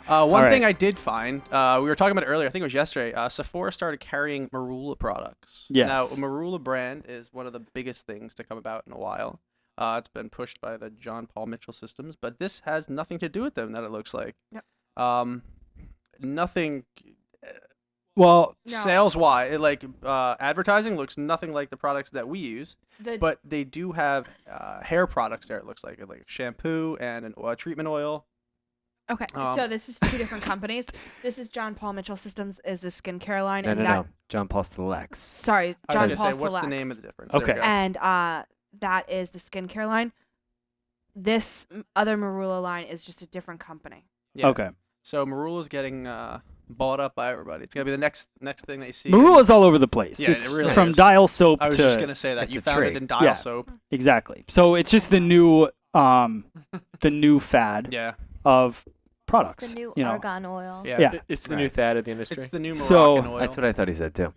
One right. thing I did find, we were talking about it earlier, I think it was yesterday, Sephora started carrying Marula products. Yes. Now, Marula brand is one of the biggest things to come about in a while. It's been pushed by the John Paul Mitchell systems, but this has nothing to do with them, that it looks like. Yep. Nothing Well, No. sales-wise, like advertising looks nothing like the products that we use. The, But they do have hair products there, it looks like shampoo and a treatment oil. okay, so this is two different companies. This is John Paul Mitchell Systems is the skincare line, No, and no, that no. John Paul Selects. sorry, I was John gonna Paul say, what's the Selects. name of the difference? There we Okay. go. And that is the skincare line. This other Marula line is just a different company. Yeah. okay. So Marula's getting bought up by everybody. It's gonna be the next thing they see. Marula's all over the place. Yeah, It's it really from is. Dial Soap I was to just gonna say that it's you a found trade. it in Dial Yeah. Soap. exactly. So it's just the new fad Yeah. of products. It's the new you know. argan oil. Yeah. Yeah. It's the new Right. fad of the industry. It's the new Moroccan So- oil. That's what I thought he said too.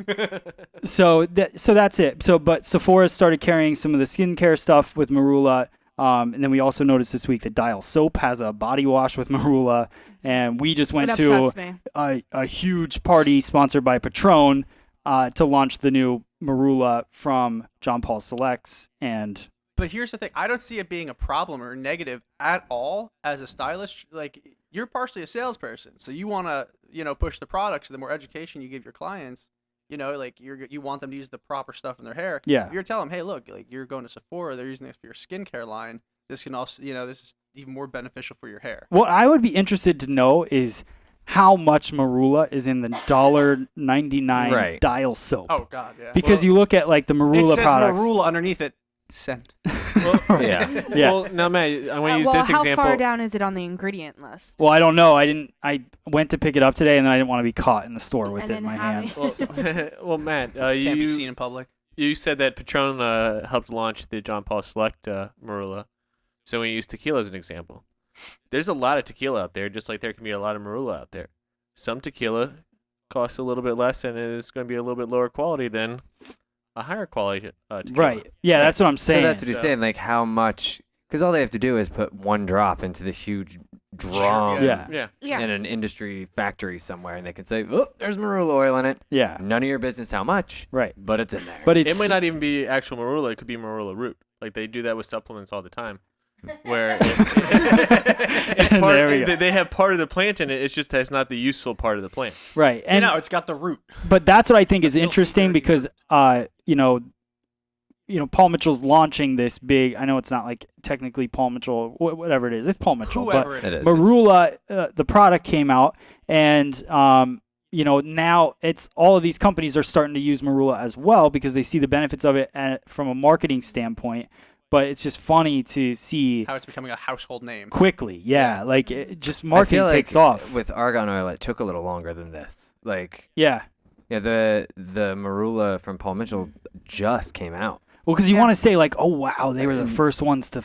So that's it. So but Sephora started carrying some of the skincare stuff with Marula. And then we also noticed this week that Dial Soap has a body wash with Marula, and we just went It to upsets me. a huge party sponsored by Patron to launch the new Marula from John Paul Selects. And But here's the thing: I don't see it being a problem or negative at all as a stylist. Like, you're partially a salesperson, so you want to, push the products. The more education you give your clients, like you want them to use the proper stuff in their hair. Yeah. If you're telling them, hey, look, like you're going to Sephora, they're using this for your skincare line. This can also, this is even more beneficial for your hair. what I would be interested to know is how much Marula is in the $1.99 Right. Dial Soap. Oh God, yeah. Because you look at like the it Marula says products. Marula underneath it. Scent. Yeah. Yeah. Well, now, Matt, I want to use well, this how example. far down is it on the ingredient list? Well, I don't know. I went to pick it up today, and then I didn't want to be caught in the store with And it in then my how hands. many- Well, Matt, Can't be seen in public. you said that Patron helped launch the John Paul Select Marula. So we use tequila as an example. There's a lot of tequila out there, just like there can be a lot of Marula out there. Some tequila costs a little bit less and is going to be a little bit lower quality than a higher quality tequila. Right. Yeah, that's what I'm saying. So that's what he's So- saying. Like how much? Because all they have to do is put one drop into the huge drum Yeah. Yeah. Yeah. in an industry factory somewhere, and they can say, "Oh, there's Marula oil in it." Yeah. None of your business how much, Right. but it's in there. But it's It might not even be actual Marula. It could be Marula root. Like they do that with supplements all the time. Where it's part, There we go. they have part of the plant in it. It's just that's not the useful part of the plant. right. And It's got the root. but that's what I think is Still interesting dirty because Paul Mitchell's launching this big. I know it's not like technically Paul Mitchell, whatever it is. It's Paul Mitchell, Whoever It it is. is. Marula, the product came out, and now it's all of these companies are starting to use Marula as well because they see the benefits of it from a marketing standpoint. But it's just funny to see How it's becoming a household name. quickly. Yeah, like just I marketing feel like takes off. with argan oil. It took a little longer than this. Like Yeah, Yeah, the Marula from Paul Mitchell just came out. Well, because you Yeah. want to say like, oh wow, they were the first ones to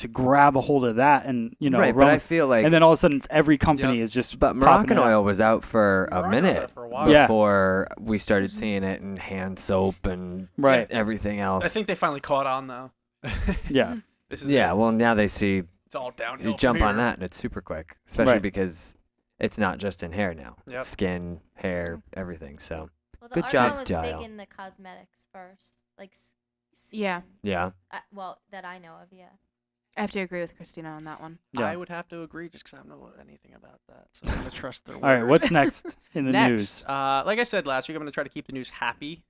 grab a hold of that, and right, but I feel like, and then all of a sudden every company Yep. is just. but popping Moroccan it out. oil was out for a Morocco minute there for a while. Yeah. before we started seeing it in hand soap and Right. everything else. I think they finally caught on though. Yeah. This is yeah, it. well, now they see It's all downhill. you from jump on here. that and it's super quick, especially Right. because it's not just in hair now. Yep. Skin, hair, everything. So, Well, the Good Argan job, was Jael. big in the cosmetics first, like. Yeah. yeah. Well, that I know of, yeah. I have to agree with Christina on that one. Yeah. I would have to agree just because I don't know anything about that. So I'm going to trust their word. All right, what's next in the Next, news? like I said last week, I'm going to try to keep the news happy.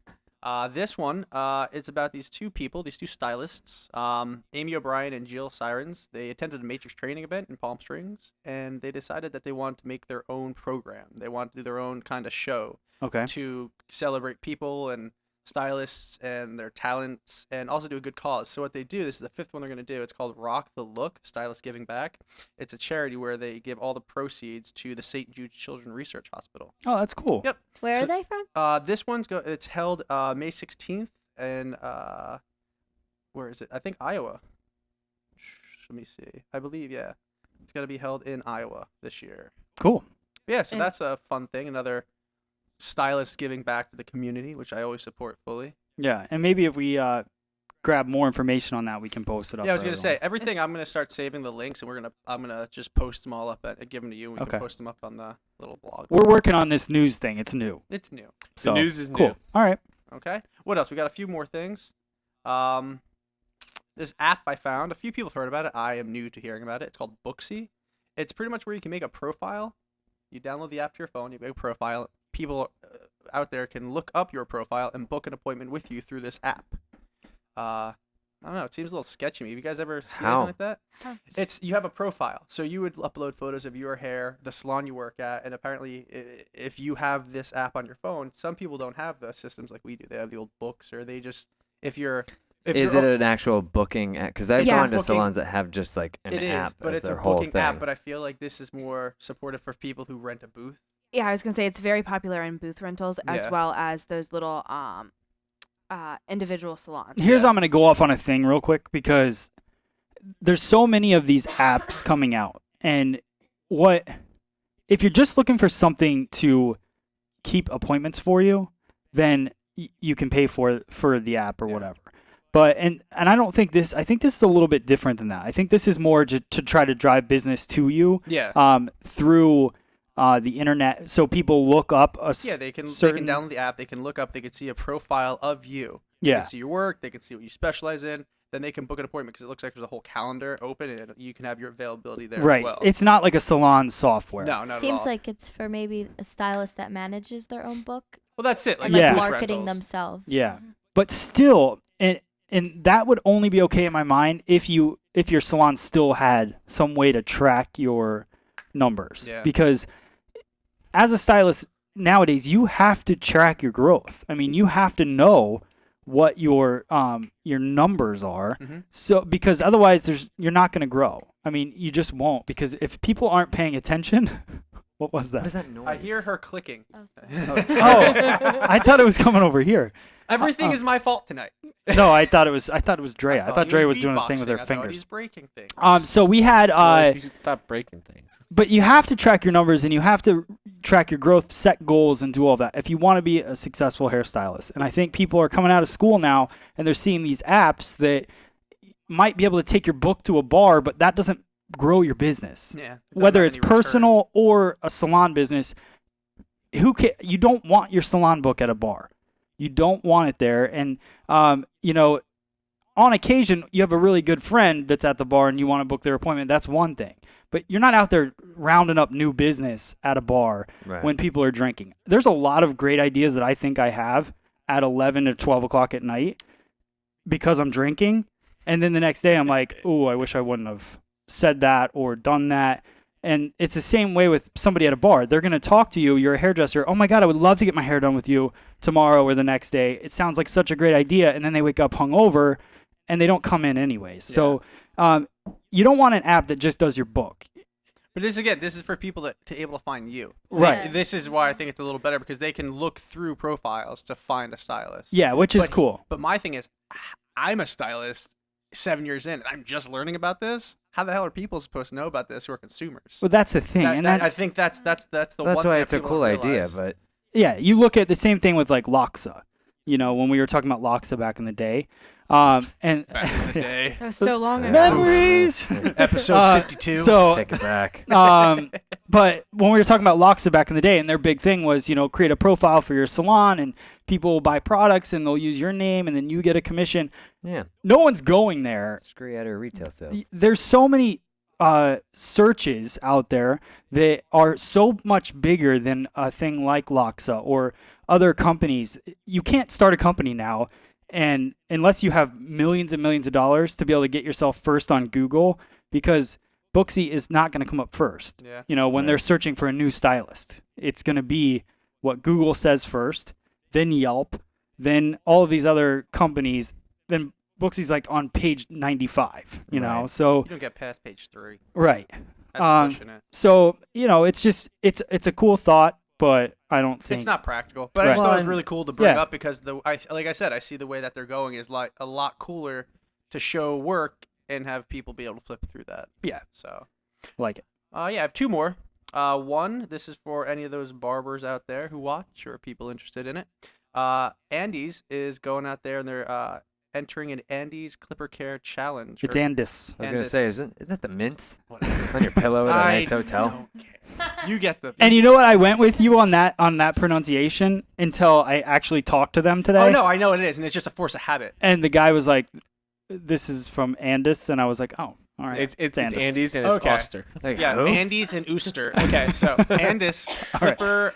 This one, it's about these two people, these two stylists, Amy O'Brien and Jill Sirens. They attended a Matrix training event in Palm Springs, and they decided that they wanted to make their own program. They wanted to do their own kind of show Okay. to celebrate people and stylists and their talents, and also do a good cause. So what they do, this is the fifth one they're going to do. It's called Rock the Look, Stylists Giving Back. It's a charity where they give all the proceeds to the St. Jude Children's Research Hospital. Oh, that's cool. Yep. Where So- are they from? This one's it's held May 16th in where is it? I think Iowa. Let me see. I believe it's gonna be held in Iowa this year. Cool. Yeah, so And- that's a fun thing. Another stylist giving back to the community, which I always support fully. Yeah, and maybe if we grab more information on that, we can post it up. Yeah, I was for gonna say everyone. everything. I'm gonna start saving the links, and I'm gonna just post them all up and give them to you. And we Okay. can post them up on the little blog. We're working on this news thing. It's new. It's new. So, news is cool. new. All right. Okay. What else? We got a few more things. This app I found. A few people have heard about it. I am new to hearing about it. It's called Booksy. It's pretty much where you can make a profile. You download the app to your phone. You make a profile. People out there can look up your profile and book an appointment with you through this app. I don't know. It seems a little sketchy to me. Have you guys ever seen How? anything like that? It's you have a profile, so you would upload photos of your hair, the salon you work at, and apparently, if you have this app on your phone, some people don't have the systems like we do. They have the old books, or they just if you're Is it an actual booking app? Because I've Yeah. gone to Booking. salons that have just like an it app is, but as it's a their whole booking thing. app. But I feel like this is more supportive for people who rent a booth. Yeah, I was gonna say it's very popular in booth rentals as Yeah. well as those little individual salons. Here's Yeah. I'm going to go off on a thing real quick because there's so many of these apps coming out. And if you're just looking for something to keep appointments for you, then you can pay for the app or Yeah. whatever. But and I don't think I think this is a little bit different than that. I think this is more to try to drive business to you Yeah. through the internet, so people look up Yeah, they can certain download the app. They can look up. They can see a profile of you. They yeah can see your work. They can see what you specialize in. Then they can book an appointment because it looks like there's a whole calendar open, and you can have your availability there right. as well. It's not like a salon software. no, not Seems at all. like it's for maybe a stylist that manages their own book Well, that's it. Like and like Yeah. booth marketing rentals. themselves. Yeah. But still, and that would only be okay in my mind if your salon still had some way to track your numbers. Yeah. Because as a stylist nowadays, you have to track your growth. I mean, you have to know what your numbers are. Mhm. So because otherwise you're not going to grow. I mean, you just won't, because if people aren't paying attention, what was What is that? that noise? I hear her clicking. Oh, Oh, I thought it was coming over here. Everything is my fault tonight. No, I thought it was Drea. I thought he Drea was doing a thing with her beatboxing. I thought fingers. he's breaking things. So we had Well, you should stop breaking things. but you have to track your numbers and you have to track your growth, set goals, and do all that if you want to be a successful hairstylist. And I think people are coming out of school now and they're seeing these apps that might be able to take your book to a bar, but that doesn't grow your business. Yeah. it doesn't Whether have it's any return. personal or a salon business, you don't want your salon book at a bar. You don't want it there. And on occasion, you have a really good friend that's at the bar and you want to book their appointment. That's one thing. But you're not out there rounding up new business at a bar Right. when people are drinking. There's a lot of great ideas that I think I have at 11 to 12 o'clock at night because I'm drinking. And then the next day I'm like, oh, I wish I wouldn't have said that or done that. And it's the same way with somebody at a bar. They're going to talk to you. You're a hairdresser. Oh, my God, I would love to get my hair done with you tomorrow or the next day. It sounds like such a great idea. And then they wake up hungover and they don't come in anyways. So you don't want an app that just does your book. But this is for people to able to find you. Right. Yeah. This is why I think it's a little better because they can look through profiles to find a stylist. Yeah, which is But- cool. But my thing is, I'm a stylist 7 years in, and I'm just learning about this. How the hell are people supposed to know about this who are consumers? Well, that's the thing, and I that's think that's the one That's thing why that it's a people cool don't idea, realize. but yeah. You look at the same thing with like Loxa. You know, when we were talking about Loxa back in the day, and Back in the day, That was so long ago. memories. episode 52. So, take it back. but when we were talking about Loxa back in the day, and their big thing was, you know, create a profile for your salon, and people will buy products, and they'll use your name, and then you get a commission. Yeah. No one's going there. Screw you out of retail sales. There's so many searches out there that are so much bigger than a thing like Loxa or other companies. You can't start a company now, and unless you have millions and millions of dollars to be able to get yourself first on Google, because Booksy is not going to come up first. Yeah. You know, when Right. they're searching for a new stylist, it's going to be what Google says first, then Yelp, then all of these other companies, then Booksy's like on page 95, you know. Right. So You don't get past page 3. right. That's pushing it. So, you know, it's just it's a cool thought, but I don't think It's not practical, but I Right. just thought it was Well, really cool to bring yeah. up because like I said, I see the way that they're going is like a lot cooler to show work and have people be able to flip through that. Yeah. So, like it. yeah, I have 2 more. One, this is for any of those barbers out there who watch or people interested in it. Andy's is going out there and they're entering an Andy's Clipper Care Challenge. It's or- Andis. I was and gonna say, it's- isn't that the mints Whatever. on your pillow at a I nice hotel? don't care. You get the. And you know what? I went with you on that pronunciation until I actually talked to them today. Oh no, I know what it is, and it's just a force of habit. And the guy was like, "This is from Andis," and I was like, "Oh, all right." It's Andis. Andy's and it's Okay. Oster. Like, Yeah, who? Andy's and Ooster. Okay, so Andis All right. Clipper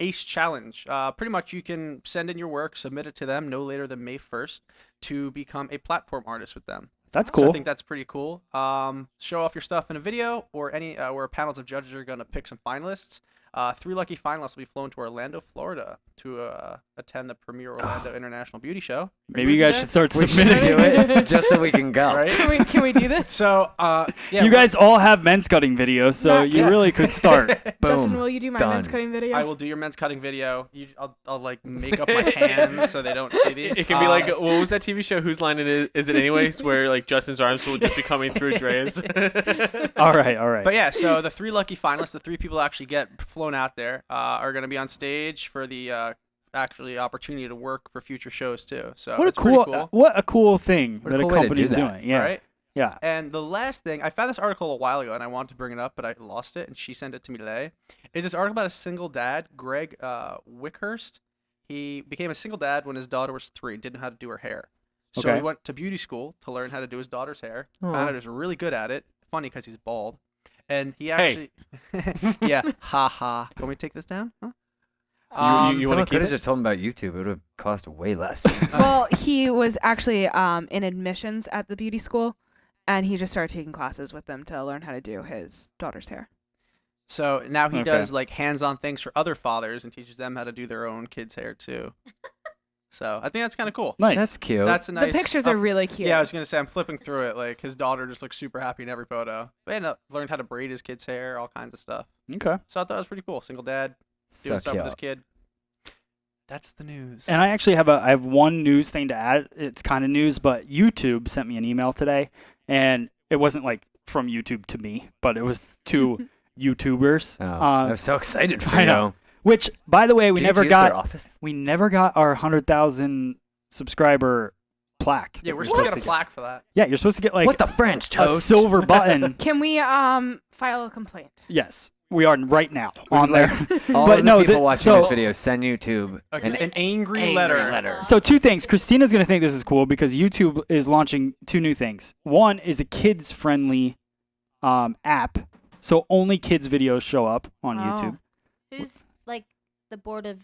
Ace Challenge. Pretty much you can send in your work, submit it to them no later than May 1st to become a platform artist with them. That's So cool. I think that's pretty cool. Show off your stuff in a video or any where panels of judges are going to pick some finalists. 3 lucky finalists will be flown to Orlando, Florida to attend the premier Orlando International Beauty Show. Are Maybe you guys there? should start We should submitting. do it just so we can go. Right? Can we do this? So, yeah. You guys all have men's cutting videos, so Not you yet. really could start. Boom. Justin, will you do my men's Done. cutting video? I will do your men's cutting video. I'll like make up my hands so they don't see these. It can be like, what was that TV show? Whose line is it anyways? Where like Justin's arms will just be coming through Dre's. All right. But yeah, so the 3 lucky finalists, the 3 people that actually get flown out there, are going to be on stage for the actually opportunity to work for future shows too. So What a it's pretty cool, cool. what a cool thing What a that cool a way to company's do that, doing. Yeah, Right? yeah. And the last thing, I found this article a while ago and I wanted to bring it up, but I lost it, and she sent it to me today. Is this article about a single dad, Greg Wickhurst? He became a single dad when his daughter was 3 and didn't know how to do her hair. So Okay. he went to beauty school to learn how to do his daughter's hair. Aw. Found out he was really good at it. Funny because he's bald. And he Hey. actually, yeah, ha ha. Want me to take this down? Huh? You wanna Someone keep could have it? just told him about YouTube. It would have cost way less. Well, he was actually in admissions at the beauty school, and he just started taking classes with them to learn how to do his daughter's hair. So now he Okay. does like hands-on things for other fathers and teaches them how to do their own kids' hair too. So I think that's kind of cool. Nice. That's cute. That's a nice. The pictures are really cute. Yeah, I was gonna say I'm flipping through it. Like his daughter just looks super happy in every photo. But yeah, learned how to braid his kid's hair, all kinds of stuff. okay. So I thought it was pretty cool. Single dad doing so stuff with his cute. kid. That's the news. And I actually have one news thing to add. It's kind of news, but YouTube sent me an email today, and it wasn't like from YouTube to me, but it was to YouTubers. Oh, I'm so excited for I know. Which, by the way, we Do you never use their got. office? We never got our 100,000 subscriber plaque. yeah, that we're you're supposed to get a to plaque for that. Yeah, you're supposed to get like what the French a toast? silver button. Can we file a complaint? Yes, we are right now on there. All But of the no, people the- watching so- this video send YouTube An angry, angry letter. letter. So 2 things. Christina's going to think this is cool because YouTube is launching 2 new things. One is a kids-friendly app, so only kids' videos show up on YouTube. Who's like the board of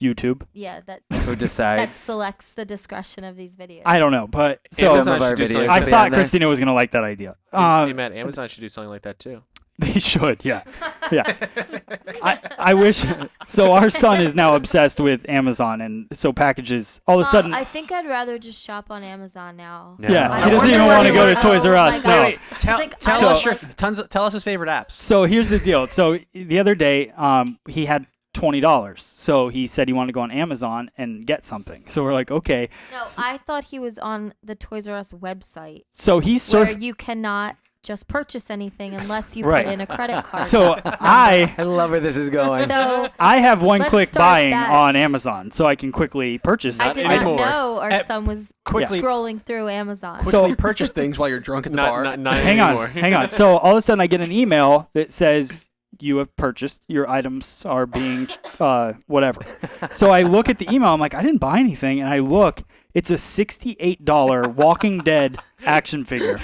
YouTube. that Who decides? that selects the discretion of these videos? I don't know, but So so some of our should do something videos I like be thought on there. Christina was going to like that idea. Hey, Matt, Amazon should do something like that too. They should, yeah. I wish. So our son is now obsessed with Amazon, and so packages all of a sudden. I think I'd rather just shop on Amazon now. No, Yeah, I he doesn't wonder even where want to you go to would- Toys R Oh Us. my No. gosh. Wait, tell, Like, tell I us your like- tell us his favorite apps. So here's the deal. So the other day, he had $20. So he said he wanted to go on Amazon and get something. So we're like, okay. No, I thought he was on the Toys R Us website So he's where surfing. you cannot just purchase anything unless you Right. put in a credit card. So I love where this is going. So I have Let's one-click start buying that. on Amazon, so I can quickly purchase. I Not did anymore. not know our Eh, son was quickly- scrolling through Amazon. Quickly purchase things while you're drunk at the bar. Not Hang anymore. on, hang on. So all of a sudden, I get an email that says you have purchased. Your items are being whatever. So I look at the email. I'm like, I didn't buy anything, and I look. It's a $68 Walking Dead action figure.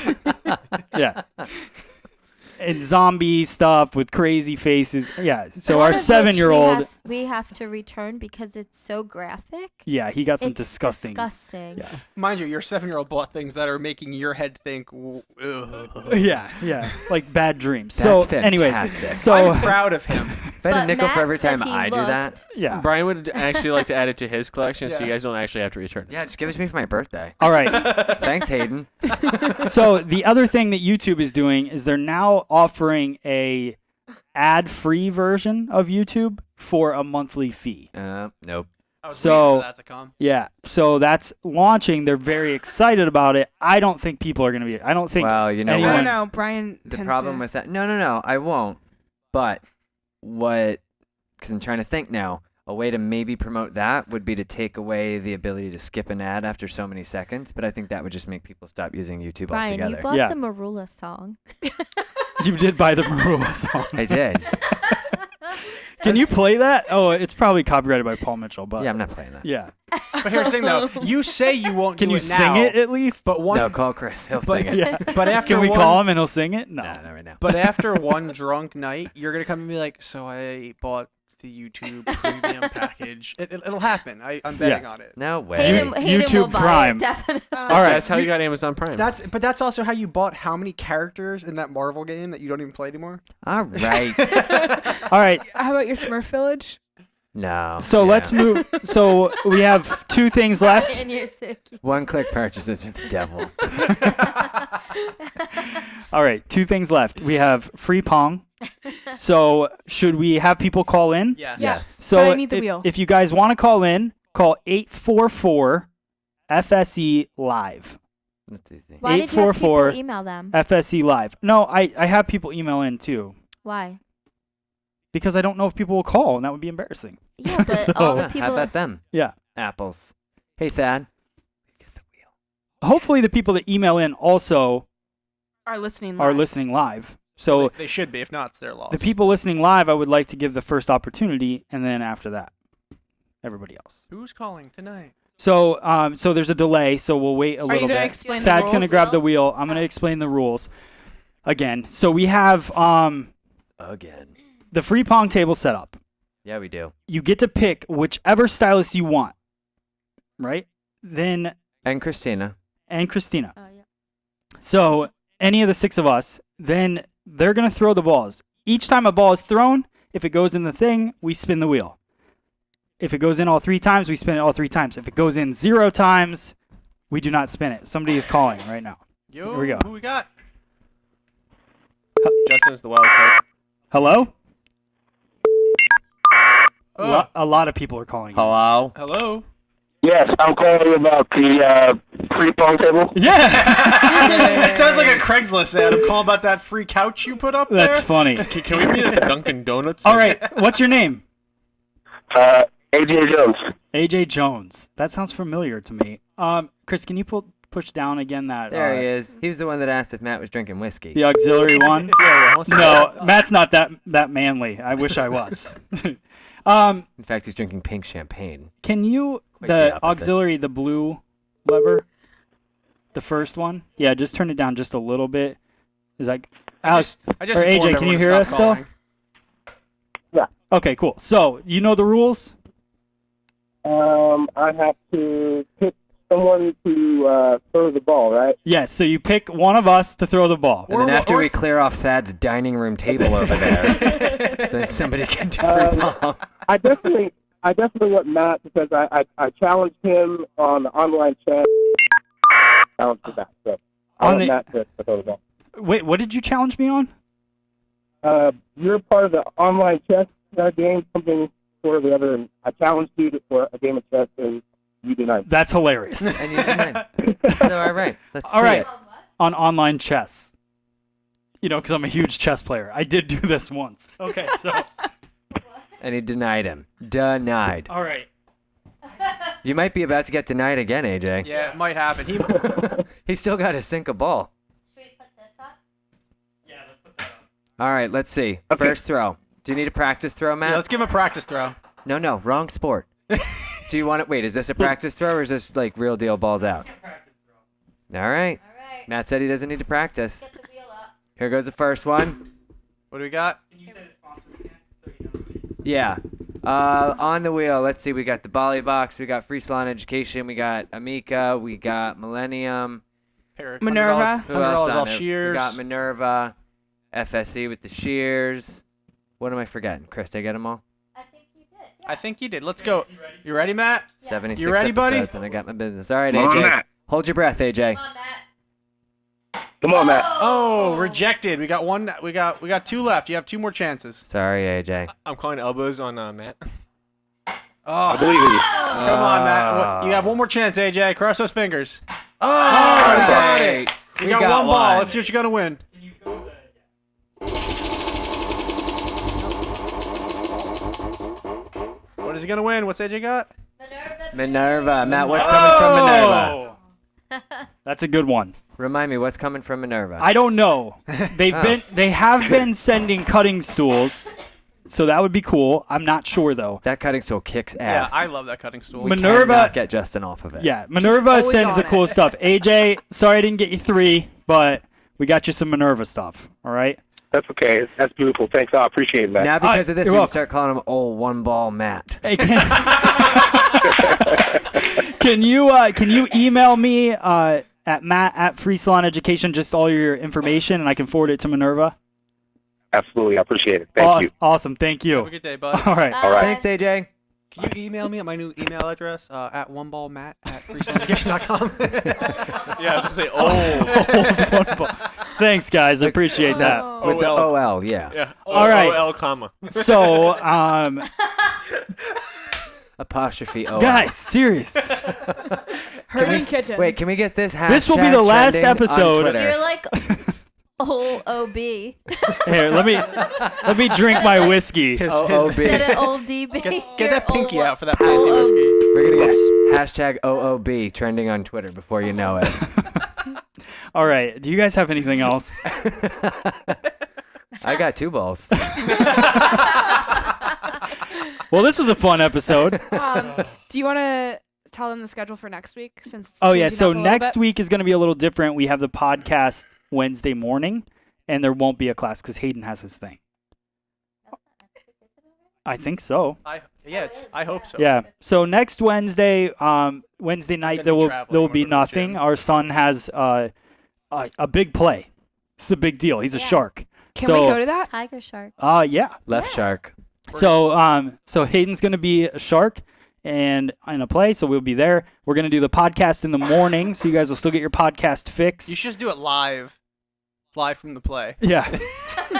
Yeah. And zombie stuff with crazy faces. Yeah. So One our of which 7-year-old. we have to return because it's so graphic. Yeah, he got some It's disgusting. disgusting. Yeah. Mind you, your 7-year-old bought things that are making your head think. Ugh. Yeah, like bad dreams. That's so, anyways, fantastic. so I'm proud of him. If I had a But nickel for Matt every said time he I do that. yeah. Brian would actually like to add it to his collection, so Yeah. you guys don't actually have to return it. Yeah, just give it to me for my birthday. All right. Thanks, Hayden. So the other thing that YouTube is doing is they're now offering a ad-free version of YouTube for a monthly fee. Nope. I was So- waiting for that to come. Yeah. So that's launching. They're very excited about it. I don't think people are going to be. I don't think. Well, you know I anyone- don't what? know. Brian The tends problem to... with that. No, I won't. But what? Because I'm trying to think now. A way to maybe promote that would be to take away the ability to skip an ad after so many seconds. But I think that would just make people stop using YouTube Brian, you altogether. bought Yeah. the Marula song. You did buy the Marula song. I did. Can you play that? Oh, it's probably copyrighted by Paul Mitchell, but Yeah, I'm not playing that. yeah. But here's the thing, though. You say you won't Can do you it sing now, it at least? but one. No, call Chris. He'll But- sing it. Yeah. But after Can we one, call him and he'll sing it? No. No, not right now. But after one drunk night, you're gonna come and be like, "So I bought the YouTube premium package." It'll happen. I'm betting on it. No way. Hayden will YouTube buy Prime. it, definitely. All right. That's how you got Amazon Prime. But that's also how you bought how many characters in that Marvel game that you don't even play anymore. All right. All right. How about your Smurf Village? No. So Yeah. let's move. So we have 2 things left. And you're sick. One-click purchases are the devil. All right, 2 things left. We have Freepong. So should we have people call in? Yes. Yes. So But I need the wheel. if you guys want to call in, call 844 FSE Live. That's easy. Why did you have people 844 email them? FSE Live. No, I have people email in too Why? because I don't know if people will call, and that would be embarrassing. Yeah, but So- all the Yeah, people. how about them? Yeah. Apples. Hey, Thad. Get the wheel. Hopefully, the people that email in also Are listening are live. listening live. So they should be. If not, it's their loss. the people listening live, I would like to give the first opportunity, and then after that, everybody else. Who's calling tonight? So, so there's a delay, so we'll wait a Are little you going to bit. explain the Thad's rules? gonna grab the wheel. I'm gonna explain the rules again. So we have Again. the free pong table set up. Yeah, we do. You get to pick whichever stylus you want, right? Then And Christina. and Christina. Oh, yeah. So any of the 6 of us, then they're gonna throw the balls. Each time a ball is thrown, if it goes in the thing, we spin the wheel. If it goes in all 3 times, we spin it all 3 times. If it goes in 0 times, we do not spin it. Somebody is calling right now. Yo, Here we go. Who we got? Justin's the wild card. Hello? Oh, A lot of people are calling. Hello? hello. Yes, I'm calling about the Freepong table. Yeah. It sounds like a Craigslist ad. I'm calling about that free couch you put up That's there. funny. Can we meet at the Dunkin' Donuts? All right. What's your name? AJ Jones. AJ Jones. That sounds familiar to me. Chris, can you push down again that There he is. He was the one that asked if Matt was drinking whiskey. the auxiliary one? Yeah, well, No, Matt's not that manly. I wish I was. In fact, he's drinking pink champagne. Can you Quite the the opposite. auxiliary, the blue lever, the first one? Yeah, just turn it down just a little bit. Is that Alex I just or informed AJ? Can you everyone to hear stop us still? calling. Okay, cool. So you know the rules. I have to pick someone to throw the ball, right? Yes, so you pick one of us to throw the ball. And then after we clear off Thad's dining room table over there, then somebody can do Freepong. I definitely want Matt because I challenged him on the online chat. Challenge for that. So I On want the- Matt to throw the ball. Wait, what did you challenge me on? You're part of the online chess game, something sort of the other, and I challenged you for a game of chess, and you denied. That's hilarious. And you denied. So, all right. Let's All see right. it. On online chess. You know, because I'm a huge chess player. I did do this once. Okay, so. And he denied him. Denied. All right. You might be about to get denied again, AJ. Yeah, it might happen. He still got to sink a ball. Should we put this up? Yeah, let's put that up. All right, let's see. Okay. First throw. Do you need a practice throw, Matt? Yeah, let's give him a practice throw. No, wrong sport. Do you want to wait? Is this a practice throw or is this like real deal balls out? All right. All right. Matt said he doesn't need to practice. Get the wheel up. Here goes the first one. What do we got? Can you say the sponsor again? So you know. Yeah. On the wheel, let's see. We got the Bali Box. We got Free Salon Education. We got Amica. We got Millennium. Minerva. Who else $100 on off it? shears. We got Minerva. FSC with the shears. What am I forgetting? Chris, did I get them all? I think you did. Yeah. I think you did. Let's go. You ready, Matt? 76 You ready, buddy? episodes, and I got my business. All right, Come on, AJ. Matt. Hold your breath, AJ. Come on, Matt. Come on, Matt. Oh, rejected. We got one. We got two left. You have two more chances. Sorry, AJ. I'm calling elbows on Matt. I Oh, believe in you. come on, Matt. You have one more chance, AJ. Cross those fingers. Oh, All we got it. right. You We got, got one ball. one. Let's see what you're gonna win. Can you go What is he gonna win? What's AJ got? Minerva. Matt, what's coming from Minerva? Oh! That's a good one. Remind me, what's coming from Minerva? I don't know. Oh. They have been sending cutting stools, so that would be cool. I'm not sure though. That cutting tool kicks ass. Yeah, I love that cutting stool. We Minerva- cannot get Justin off of it. Yeah, Minerva always sends the on cool it. stuff. AJ, sorry I didn't get you 3, but we got you some Minerva stuff. All right. That's okay. That's beautiful. Thanks. I appreciate it, Matt. Now because of this, You're we can welcome. start calling him old one ball Matt. Hey, can you email me at Matt@FreeSalonEducation just all your information and I can forward it to Minerva? Absolutely. I appreciate it. Thank you. Awesome. Thank Have a you. good day, bud. All right. All right. Thanks, AJ. Can you email me at my new email address at oneballmatt@freestyleeducation.com? Yeah, I was gonna say Old one ball. Thanks, guys. I appreciate that. With the OL. OL, yeah. Yeah. All right. OL comma. So, Apostrophe OL. guys, serious. Herding kittens. Wait, can we get this hashtag This will be the last trending on episode. Twitter? You're like OOB. Here, let me drink my whiskey. OOB. Instead of old DB. Get that pinky out for that fancy whiskey. We're going to get hashtag OOB trending on Twitter before you know it. All right. Do you guys have anything else? I got 2 balls. Well, this was a fun episode. Do you want to tell them the schedule for next week? Since it's Oh yeah, changing so up a little next bit? week is going to be a little different. We have the podcast Wednesday morning, and there won't be a class because Hayden has his thing. I think so. I hope so. Yeah. So next Wednesday, Wednesday night Gonna there be will traveling, there will wanna be go to the nothing. gym. Our son has a big play. It's a big deal. He's a Yeah. shark. Can so, we go to that? Tiger shark. Yeah. Left shark. So Hayden's gonna be a shark and in a play, so we'll be there. We're gonna do the podcast in the morning, so you guys will still get your podcast fix. You should just do it live from the play. Yeah.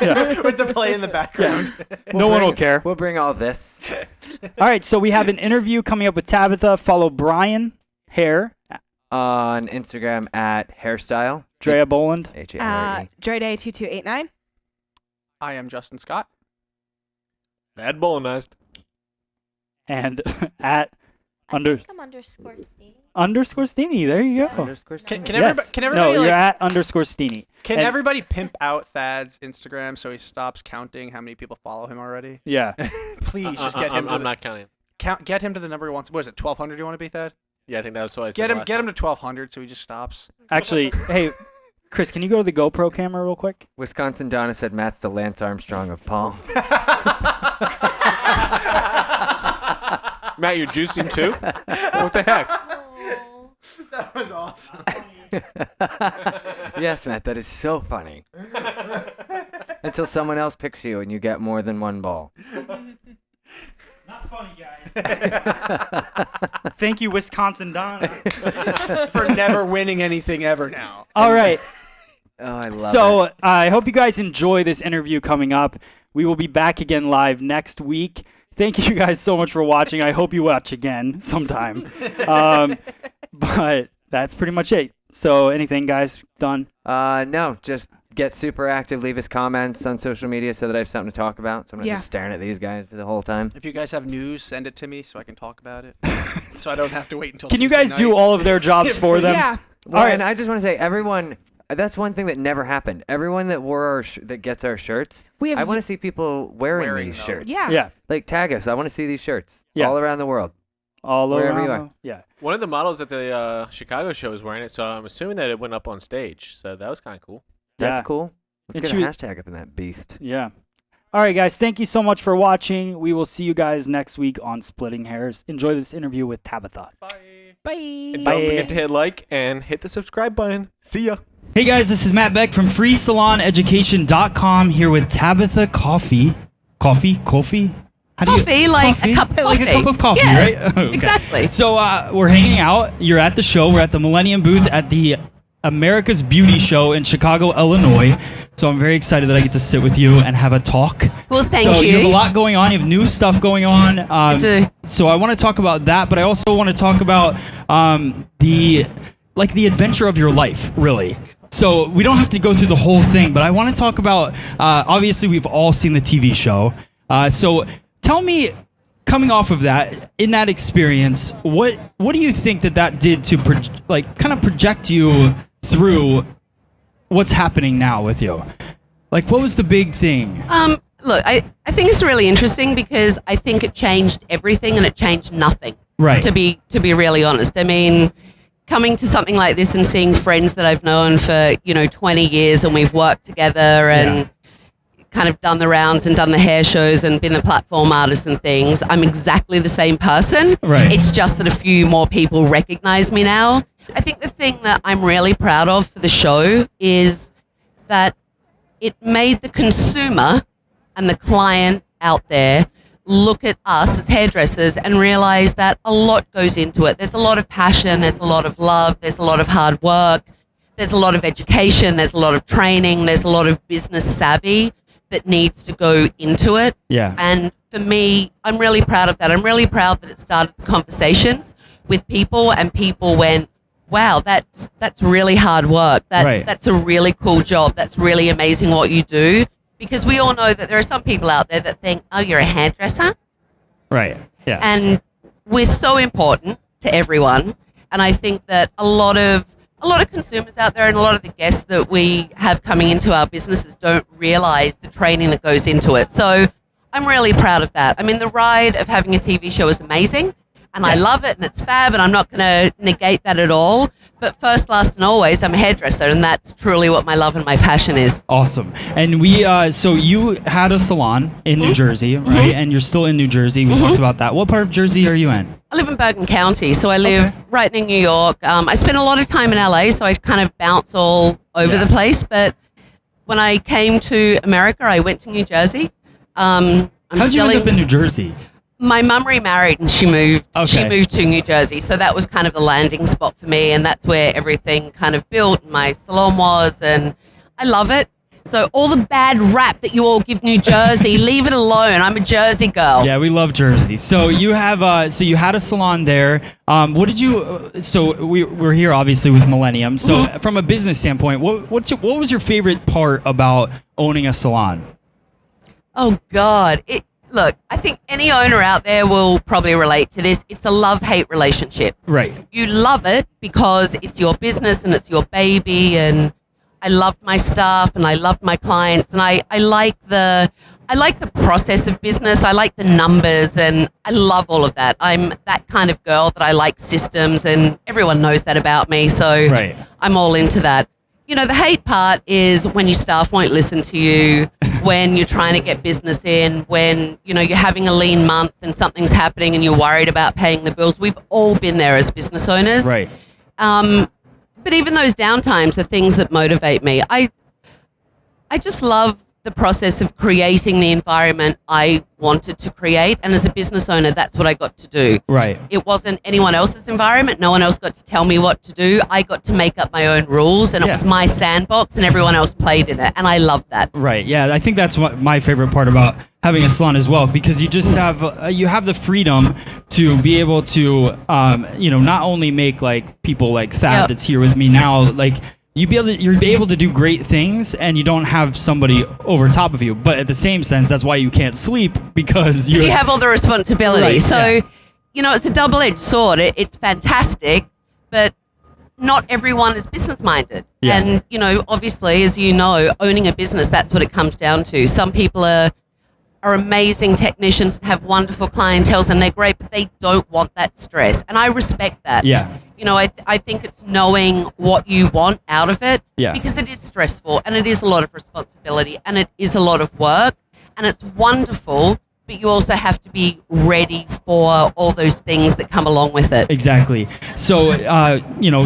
Yeah. With the play in the background. No one will care. We'll bring all this. All right, so we have an interview coming up with Tabitha. Follow Brian Hair, On Instagram at hairstyle. Drea Boland, H-A-R-E. Dreday2289. I am Justin Scott. Bad Bolognized. and at under I'm underscore Stevie. underscore Steeny. There you go. Underscore Can Steven. everybody, can everybody No, like, you're at underscore Steeny. can and- everybody pimp out Thad's Instagram so he stops counting how many people follow him already? Yeah. Please just get him. I'm not counting. Get him to the number he wants. What is it? 1,200? You want to be Thad? Yeah, I think that's what I said. Get him last to time. 1,200 so he just stops. Actually, hey, Chris, can you go to the GoPro camera real quick? Wisconsin Donna said Matt's the Lance Armstrong of Palm. Matt, you're juicing too? What the heck? That was awesome. Yes, Matt, that is so funny. Until someone else picks you and you get more than one ball. Not funny, guys. Thank you, Wisconsin Donna. For never winning anything ever now. All right. Oh, I love it. So I hope you guys enjoy this interview coming up. We will be back again live next week. Thank you guys so much for watching. I hope you watch again sometime. But that's pretty much it. So anything, guys? Done? No, just get super active. Leave us comments on social media so that I have something to talk about. So I'm not Yeah. just staring at these guys for the whole time. If you guys have news, send it to me so I can talk about it. So I don't have to wait until Can you Tuesday guys do night. all of their jobs for them? Yeah. Well, All right. and I just want to say, everyone, that's one thing that never happened. Everyone that wore our that gets our shirts, We have I want to see people wearing these those. shirts. Yeah. Yeah. Like, tag us. I want to see these shirts Yeah. all around the world. All Wherever around. you are. Yeah. One of the models at the Chicago show was wearing it, so I'm assuming that it went up on stage. So that was kind of cool. That's Yeah. cool. Let's And get she a was- hashtag up in that beast. Yeah. All right, guys. Thank you so much for watching. We will see you guys next week on Splitting Hairs. Enjoy this interview with Tabitha. Bye. Bye. And Bye. don't forget to hit like and hit the subscribe button. See ya. Hey guys, this is Matt Beck from FreeSalonEducation.com here with Tabitha Coffey. Coffee? How do you- Coffee, like a cup of Like a coffee. cup of coffee, Yeah, right? Okay. exactly. So we're hanging out. You're at the show. We're at the Millennium booth at the America's Beauty Show in Chicago, Illinois. So I'm very excited that I get to sit with you and have a talk. Well, thank so you. have a lot going on. You have new stuff going on. I do. So I want to talk about that, but I also want to talk about the adventure of your life, really. So we don't have to go through the whole thing, but I want to talk about. Obviously, we've all seen the TV show. So tell me, coming off of that, in that experience, what do you think that did to kind of project you through what's happening now with you? Like, what was the big thing? Look, I think it's really interesting because I think it changed everything and it changed nothing. Right. To be really honest, I mean, coming to something like this and seeing friends that I've known for 20 years and we've worked together and kind of done the rounds and done the hair shows and been the platform artist and things. I'm exactly the same person. Right. It's just that a few more people recognize me now. I think the thing that I'm really proud of for the show is that it made the consumer and the client out there look at us as hairdressers and realize that a lot goes into it. There's a lot of passion, there's a lot of love, there's a lot of hard work, there's a lot of education, there's a lot of training, there's a lot of business savvy that needs to go into it. Yeah. And for me, I'm really proud of that. I'm really proud that it started the conversations with people and people went, wow, that's really hard work. That's a really cool job. That's really amazing what you do. Because we all know that there are some people out there that think, oh, you're a hairdresser? Right. Yeah. And we're so important to everyone. And I think that a lot of consumers out there and a lot of the guests that we have coming into our businesses don't realize the training that goes into it. So I'm really proud of that. I mean, the ride of having a TV show is amazing. And I love it and it's fab and I'm not going to negate that at all. But first, last and always, I'm a hairdresser and that's truly what my love and my passion is. Awesome. And so you had a salon in New Jersey, right? And you're still in New Jersey. We talked about that. What part of Jersey are you in? I live in Bergen County, so I live right near New York. I spend a lot of time in LA, so I kind of bounce all over the place. But when I came to America, I went to New Jersey. How'd you end up in New Jersey? My mum remarried and she moved. Okay. She moved to New Jersey, so that was kind of the landing spot for me, and that's where everything kind of built. My salon was, and I love it. So all the bad rap that you all give New Jersey, leave it alone. I'm a Jersey girl. Yeah, we love Jersey. So you have, so you had a salon there. What did you? So we're here obviously with Millennium. So from a business standpoint, what was your favorite part about owning a salon? Oh God! Look, I think any owner out there will probably relate to this. It's a love-hate relationship. Right. You love it because it's your business and it's your baby, and I loved my staff and I loved my clients, and I like the process of business. I like the numbers, and I love all of that. I'm that kind of girl that I like systems, and everyone knows that about me. So Right. I'm all into that. The hate part is when your staff won't listen to you, when you're trying to get business in, when, you're having a lean month and something's happening and you're worried about paying the bills. We've all been there as business owners. Right. But even those downtimes are things that motivate me. I just love the process of creating the environment I wanted to create. And as a business owner, that's what I got to do. Right. It wasn't anyone else's environment. No one else got to tell me what to do. I got to make up my own rules, and it was my sandbox, and everyone else played in it. And I love that. Right. Yeah. I think that's what my favorite part about having a salon as well, because you just have you have the freedom to be able to not only make like people like Thad that's here with me now, like you're able to do great things, and you don't have somebody over top of you. But at the same sense, that's why you can't sleep, because you have all the responsibility. Right, so, it's a double-edged sword. It's fantastic, but not everyone is business-minded. Yeah. And, obviously, as you know, owning a business, that's what it comes down to. Some people are amazing technicians and have wonderful clientele, and they're great, but they don't want that stress. And I respect that. Yeah. I think it's knowing what you want out of it, because it is stressful, and it is a lot of responsibility, and it is a lot of work, and it's wonderful, but you also have to be ready for all those things that come along with it. Exactly. So,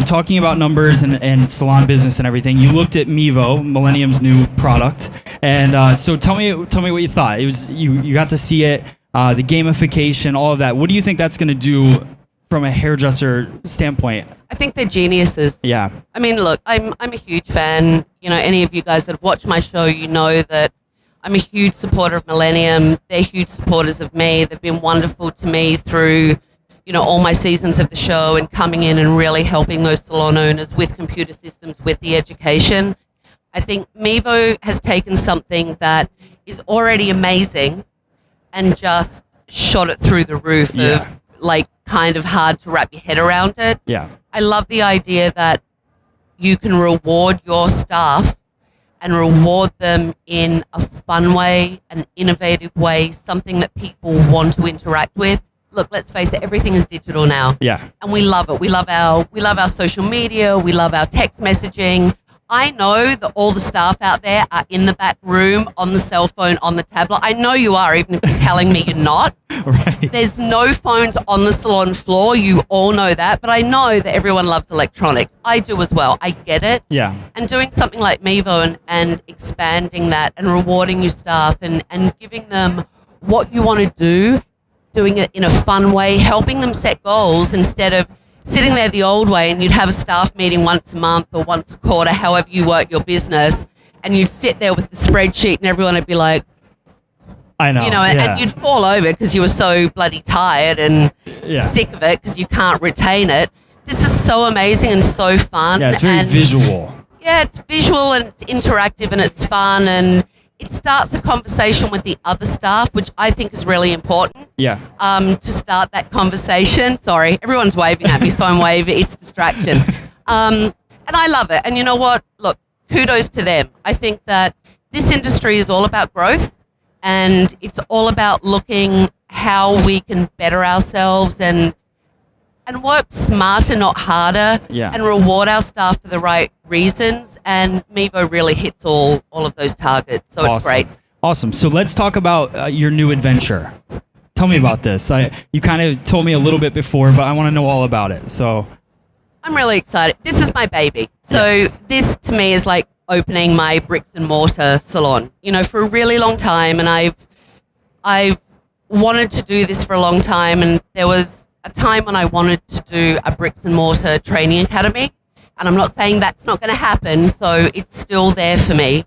talking about numbers and salon business and everything, you looked at Mevo, Millennium's new product, and so tell me what you thought. It was you got to see it, the gamification, all of that. What do you think that's going to do from a hairdresser standpoint? I think they're geniuses. Yeah. I mean, look, I'm a huge fan. Any of you guys that have watched my show, you know that I'm a huge supporter of Millennium. They're huge supporters of me. They've been wonderful to me through, all my seasons of the show, and coming in and really helping those salon owners with computer systems, with the education. I think Mevo has taken something that is already amazing and just shot it through the roof of, like, kind of hard to wrap your head around it. Yeah. I love the idea that you can reward your staff and reward them in a fun way, an innovative way, something that people want to interact with. Look, let's face it, everything is digital now. Yeah. And we love it. We love our social media, we love our text messaging. I know that all the staff out there are in the back room, on the cell phone, on the tablet. I know you are, even if you're telling me you're not. Right. There's no phones on the salon floor. You all know that. But I know that everyone loves electronics. I do as well. I get it. Yeah. And doing something like Mevo and expanding that and rewarding your staff and giving them what you want to do, doing it in a fun way, helping them set goals instead of sitting there the old way, and you'd have a staff meeting once a month or once a quarter, however you work your business, and you'd sit there with the spreadsheet and everyone would be like, I know. And you'd fall over because you were so bloody tired and sick of it because you can't retain it. This is so amazing and so fun. Yeah, it's very visual. Yeah, it's visual and it's interactive and it's fun, and it starts a conversation with the other staff, which I think is really important. Yeah. To start that conversation. Sorry, everyone's waving at me, so I'm waving. It's distraction. And I love it. And you know what? Look, kudos to them. I think that this industry is all about growth, and it's all about looking how we can better ourselves and work smarter, not harder, and reward our staff for the right reasons. And Mevo really hits all of those targets, so it's great. Awesome. So let's talk about your new adventure. Tell me about this. You kind of told me a little bit before, but I want to know all about it. So I'm really excited. This is my baby. So this to me is like opening my bricks and mortar salon. For a really long time, and I've wanted to do this for a long time, and there was a time when I wanted to do a bricks and mortar training academy, and I'm not saying that's not going to happen, so it's still there for me.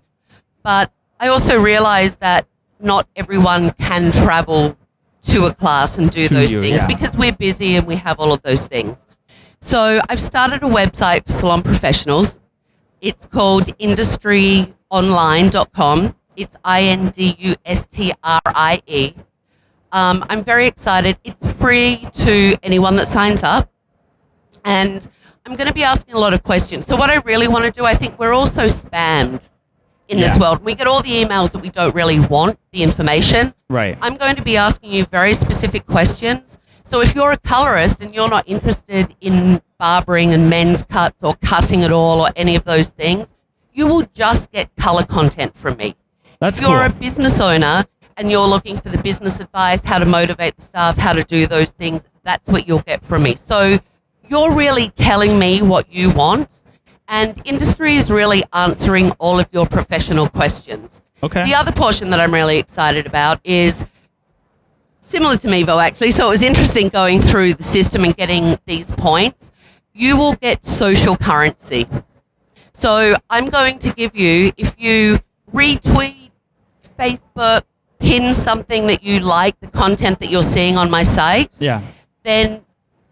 But I also realized that not everyone can travel to a class and do those things because we're busy and we have all of those things. So I've started a website for salon professionals. It's called industryonline.com. It's INDUSTRIE. I'm very excited. It's free to anyone that signs up. And I'm going to be asking a lot of questions. So what I really want to do, I think we're also spammed in this world. We get all the emails that we don't really want, the information. Right. I'm going to be asking you very specific questions. So if you're a colorist and you're not interested in barbering and men's cuts or cutting at all or any of those things, you will just get color content from me. That's cool. If you're a business owner and you're looking for the business advice, how to motivate the staff, how to do those things, that's what you'll get from me. So you're really telling me what you want, and industry is really answering all of your professional questions. Okay. The other portion that I'm really excited about is similar to Mevo, actually. So it was interesting going through the system and getting these points. You will get social currency. So I'm going to give you, if you retweet, Facebook, pin something that you like, the content that you're seeing on my site, then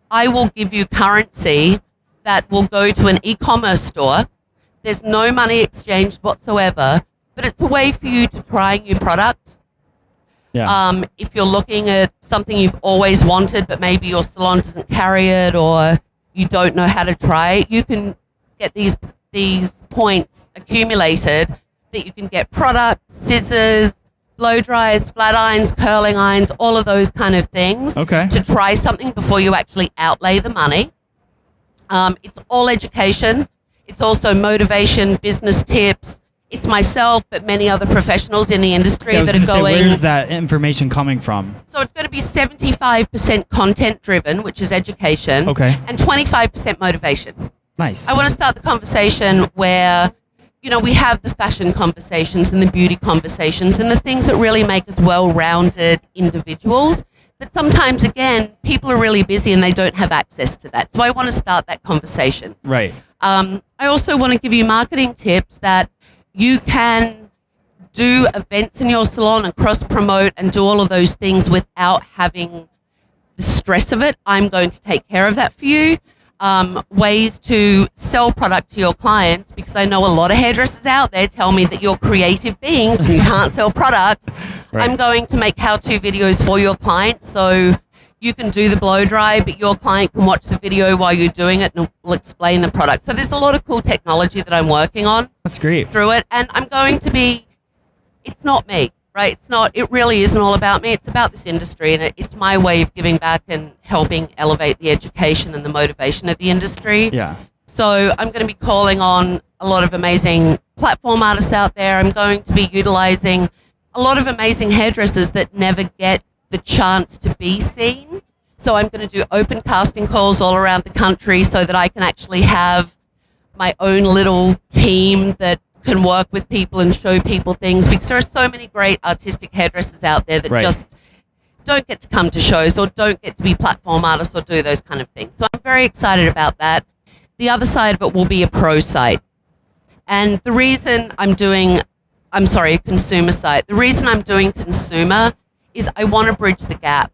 I will give you currency that will go to an e-commerce store. There's no money exchanged whatsoever, but it's a way for you to try new products. If you're looking at something you've always wanted, but maybe your salon doesn't carry it or you don't know how to try it, you can get these points accumulated that you can get products, scissors, blow dryers, flat irons, curling irons, all of those kind of things to try something before you actually outlay the money. It's all education. It's also motivation, business tips. It's myself, but many other professionals in the industry that are going. Where's that information coming from? So it's going to be 75% content driven, which is education, and 25% motivation. Nice. I want to start the conversation where, we have the fashion conversations and the beauty conversations and the things that really make us well-rounded individuals. But sometimes, again, people are really busy and they don't have access to that. So I want to start that conversation. Right. I also want to give you marketing tips that you can do events in your salon and cross-promote and do all of those things without having the stress of it. I'm going to take care of that for you. Ways to sell product to your clients, because I know a lot of hairdressers out there tell me that you're creative beings and you can't sell products. Right. I'm going to make how-to videos for your clients so you can do the blow dry, but your client can watch the video while you're doing it and will explain the product. So there's a lot of cool technology that I'm working on. That's great. Through it, and I'm going to be, it's not me, right? It really isn't all about me. It's about this industry, and it's my way of giving back and helping elevate the education and the motivation of the industry. Yeah. So I'm going to be calling on a lot of amazing platform artists out there. I'm going to be utilizing a lot of amazing hairdressers that never get the chance to be seen. So I'm going to do open casting calls all around the country so that I can actually have my own little team that can work with people and show people things, because there are so many great artistic hairdressers out there that just don't get to come to shows or don't get to be platform artists or do those kind of things. So I'm very excited about that. The other side of it will be a pro site. And the reason I'm doing, a consumer site. The reason I'm doing consumer is I want to bridge the gap.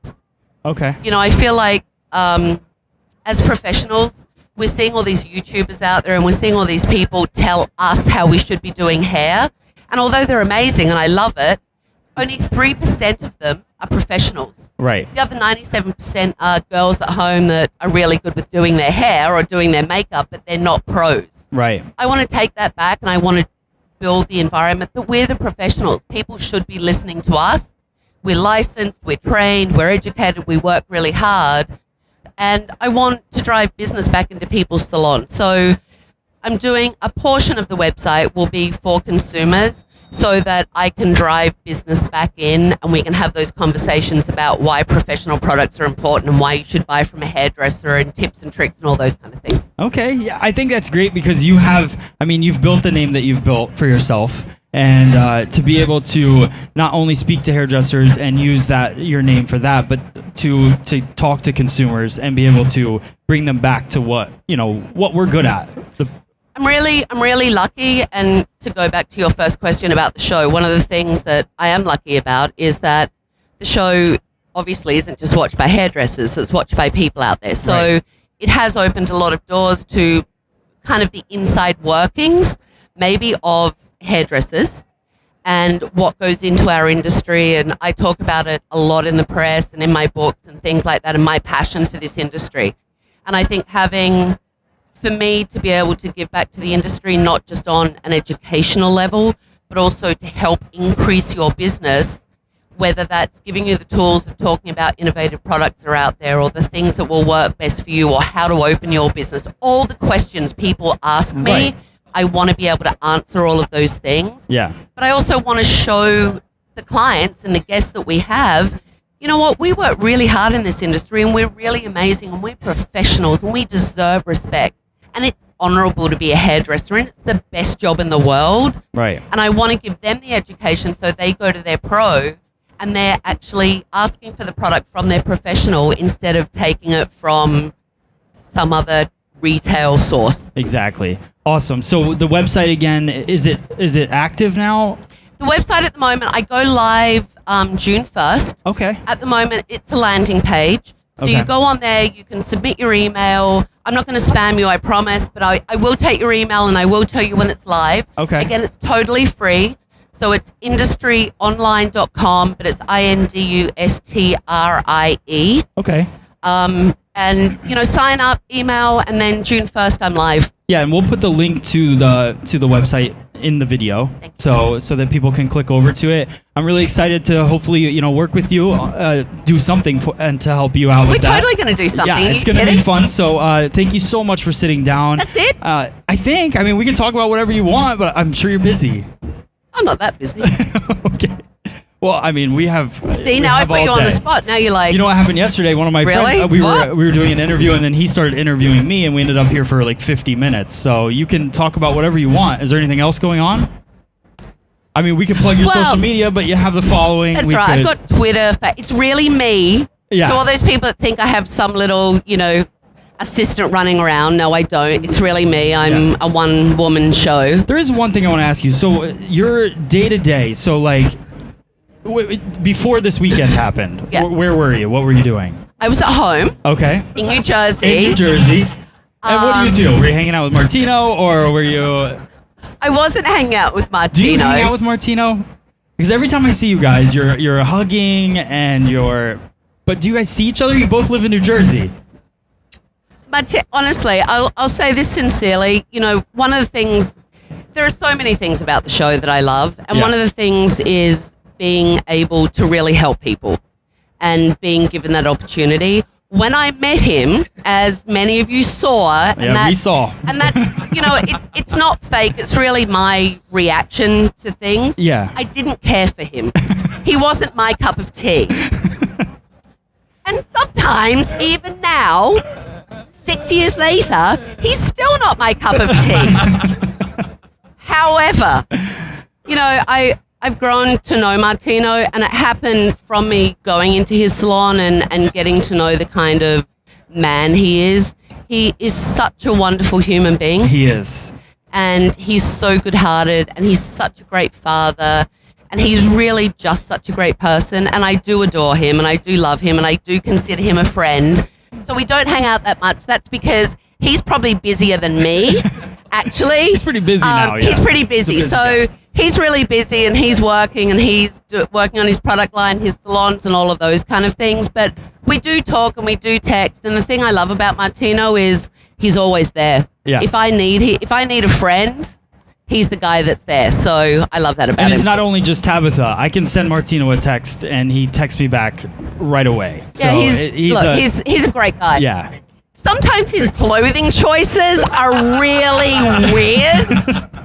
Okay. I feel like as professionals, we're seeing all these YouTubers out there and we're seeing all these people tell us how we should be doing hair. And although they're amazing and I love it, only 3% of them are professionals. Right. The other 97% are girls at home that are really good with doing their hair or doing their makeup, but they're not pros. Right. I want to take that back and I want to build the environment that we're the professionals. People should be listening to us. We're licensed, we're trained, we're educated, we work really hard. And I want to drive business back into people's salons. So I'm doing a portion of the website will be for consumers so that I can drive business back in and we can have those conversations about why professional products are important and why you should buy from a hairdresser and tips and tricks and all those kind of things. Okay. Yeah, I think that's great because you've built the name that you've built for yourself. And to be able to not only speak to hairdressers and use your name for that, but to talk to consumers and be able to bring them back to what we're good at. I'm really lucky, and to go back to your first question about the show, one of the things that I am lucky about is that the show obviously isn't just watched by hairdressers, it's watched by people out there. So it has opened a lot of doors to kind of the inside workings, maybe of hairdressers and what goes into our industry, and I talk about it a lot in the press and in my books and things like that, and my passion for this industry. And I think for me to be able to give back to the industry, not just on an educational level, but also to help increase your business, whether that's giving you the tools of talking about innovative products that are out there or the things that will work best for you or how to open your business, all the questions people ask me, I want to be able to answer all of those things. Yeah. But I also want to show the clients and the guests that we have you know what, we work really hard in this industry and we're really amazing and we're professionals and we deserve respect. And it's honorable to be a hairdresser and it's the best job in the world. Right. And I want to give them the education so they go to their pro and they're actually asking for the product from their professional instead of taking it from some other retail source. Exactly. Awesome. So the website again, is it active now? The website at the moment, I go live June 1st. Okay. At the moment, it's a landing page. So Okay. you go on there, you can submit your email. I'm not going to spam you, I promise, but I will take your email and I will tell you when it's live. Okay. Again, it's totally free. So it's industryonline.com, but it's INDUSTRIE. Okay. And, you know, sign up, email, and then June 1st, I'm live. Yeah, and we'll put the link to the website in the video, so that people can click over to it. I'm really excited to hopefully work with you, do something and to help you out We're with that. totally going to do something. Yeah, it's going to be fun. So thank you so much for sitting down. That's it? I mean, we can talk about whatever you want, but I'm sure you're busy. I'm not that busy. Okay. Well, I mean, we have. See, now I put you on the spot. Now you're like. You know what happened yesterday? One of my Really? friends, we were doing an interview, and then he started interviewing me, and we ended up here for like 50 minutes. So you can talk about whatever you want. Is there anything else going on? I mean, we could plug your social media, but you have the following. That's right. I've got Twitter. It's really me. Yeah. So all those people that think I have some little, assistant running around, no, I don't. It's really me. I'm a one-woman show. There is one thing I want to ask you. So your day-to-day, so like before this weekend happened, where were you? What were you doing? I was at home. Okay. In New Jersey. In New Jersey. And what do you do? Were you hanging out with Martino, or were you... I wasn't hanging out with Martino. Do you hang out with Martino? Because every time I see you guys, you're hugging and you're... But do you guys see each other? You both live in New Jersey. But honestly, I'll say this sincerely. One of the things... There are so many things about the show that I love. And one of the things is being able to really help people and being given that opportunity. When I met him, as many of you saw, we saw. And that, it's not fake. It's really my reaction to things. Yeah. I didn't care for him. He wasn't my cup of tea. And sometimes, even now, 6 years later, he's still not my cup of tea. However, I've grown to know Martino, and it happened from me going into his salon and getting to know the kind of man he is. He is such a wonderful human being. He is. And he's so good-hearted, and he's such a great father, and he's really just such a great person, and I do adore him, and I do love him, and I do consider him a friend. So we don't hang out that much. That's because he's probably busier than me, actually. He's pretty busy now, yeah. He's pretty busy. He's really busy, and he's working, and he's working on his product line, his salons, and all of those kind of things. But we do talk and we do text. And the thing I love about Martino is he's always there. Yeah. If I need a friend, he's the guy that's there. So I love that about him. And it's not only just Tabitha. I can send Martino a text, and he texts me back right away. Yeah, so he's a great guy. Yeah. Sometimes his clothing choices are really weird.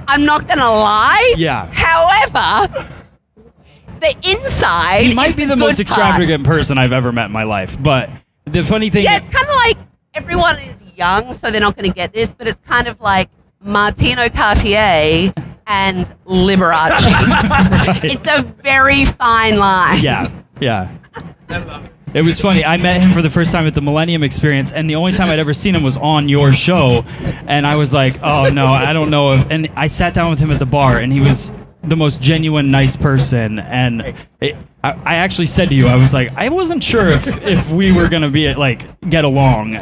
I'm not going to lie. Yeah. However, the inside He might is be the good most part. extravagant person I've ever met in my life. But the funny thing... Yeah, it's kind of like everyone is young, so they're not going to get this, but it's kind of like Martino Cartier and Liberace. It's a very fine line. Yeah. It was funny. I met him for the first time at the Millennium Experience, and the only time I'd ever seen him was on your show. And I was like, oh, no, I don't know. And I sat down with him at the bar, and he was the most genuine, nice person. And I actually said to you, I was like, I wasn't sure if we were going to be get along,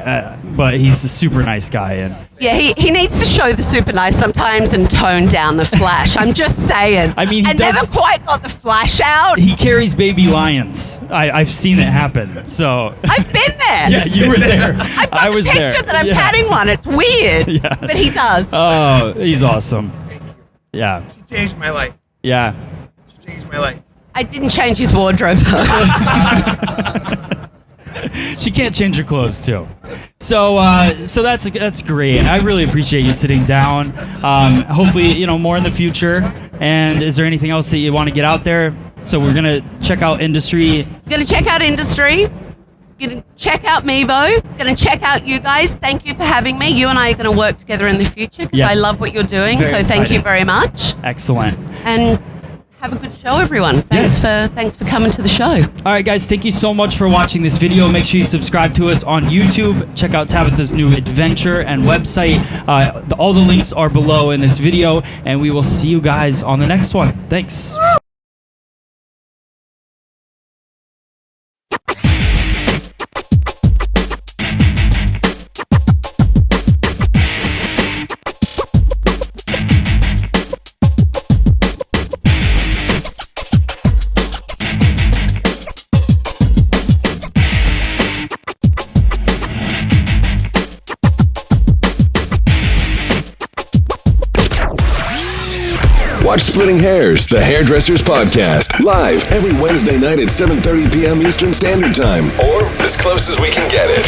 but he's a super nice guy. And yeah, he needs to show the super nice sometimes and tone down the flash. I'm just saying. I mean, I never quite got the flash out. He carries baby lions. I've seen it happen. So I've been there. Yeah, you were there. I've got I was the picture there. that I'm patting one. It's weird. Yeah. But he does. Oh, he's awesome. Yeah. She changed my life. Yeah. She changed my life. I didn't change his wardrobe. She can't change her clothes too. So that's great. I really appreciate you sitting down. Hopefully, more in the future. And is there anything else that you want to get out there? So we're going to check out Industry. Going to check out Industry. Going to check out Mevo. Going to check out you guys. Thank you for having me. You and I are going to work together in the future because I love what you're doing. Very so thank excited. you very much. Excellent. And have a good show, everyone. Thanks for coming to the show. All right, guys, thank you so much for watching this video. Make sure you subscribe to us on YouTube. Check out Tabitha's new adventure and website. All the links are below in this video, and we will see you guys on the next one. Thanks. Watch Splitting Hairs, the Hairdressers Podcast, live every Wednesday night at 7:30 p.m. Eastern Standard Time, or as close as we can get it.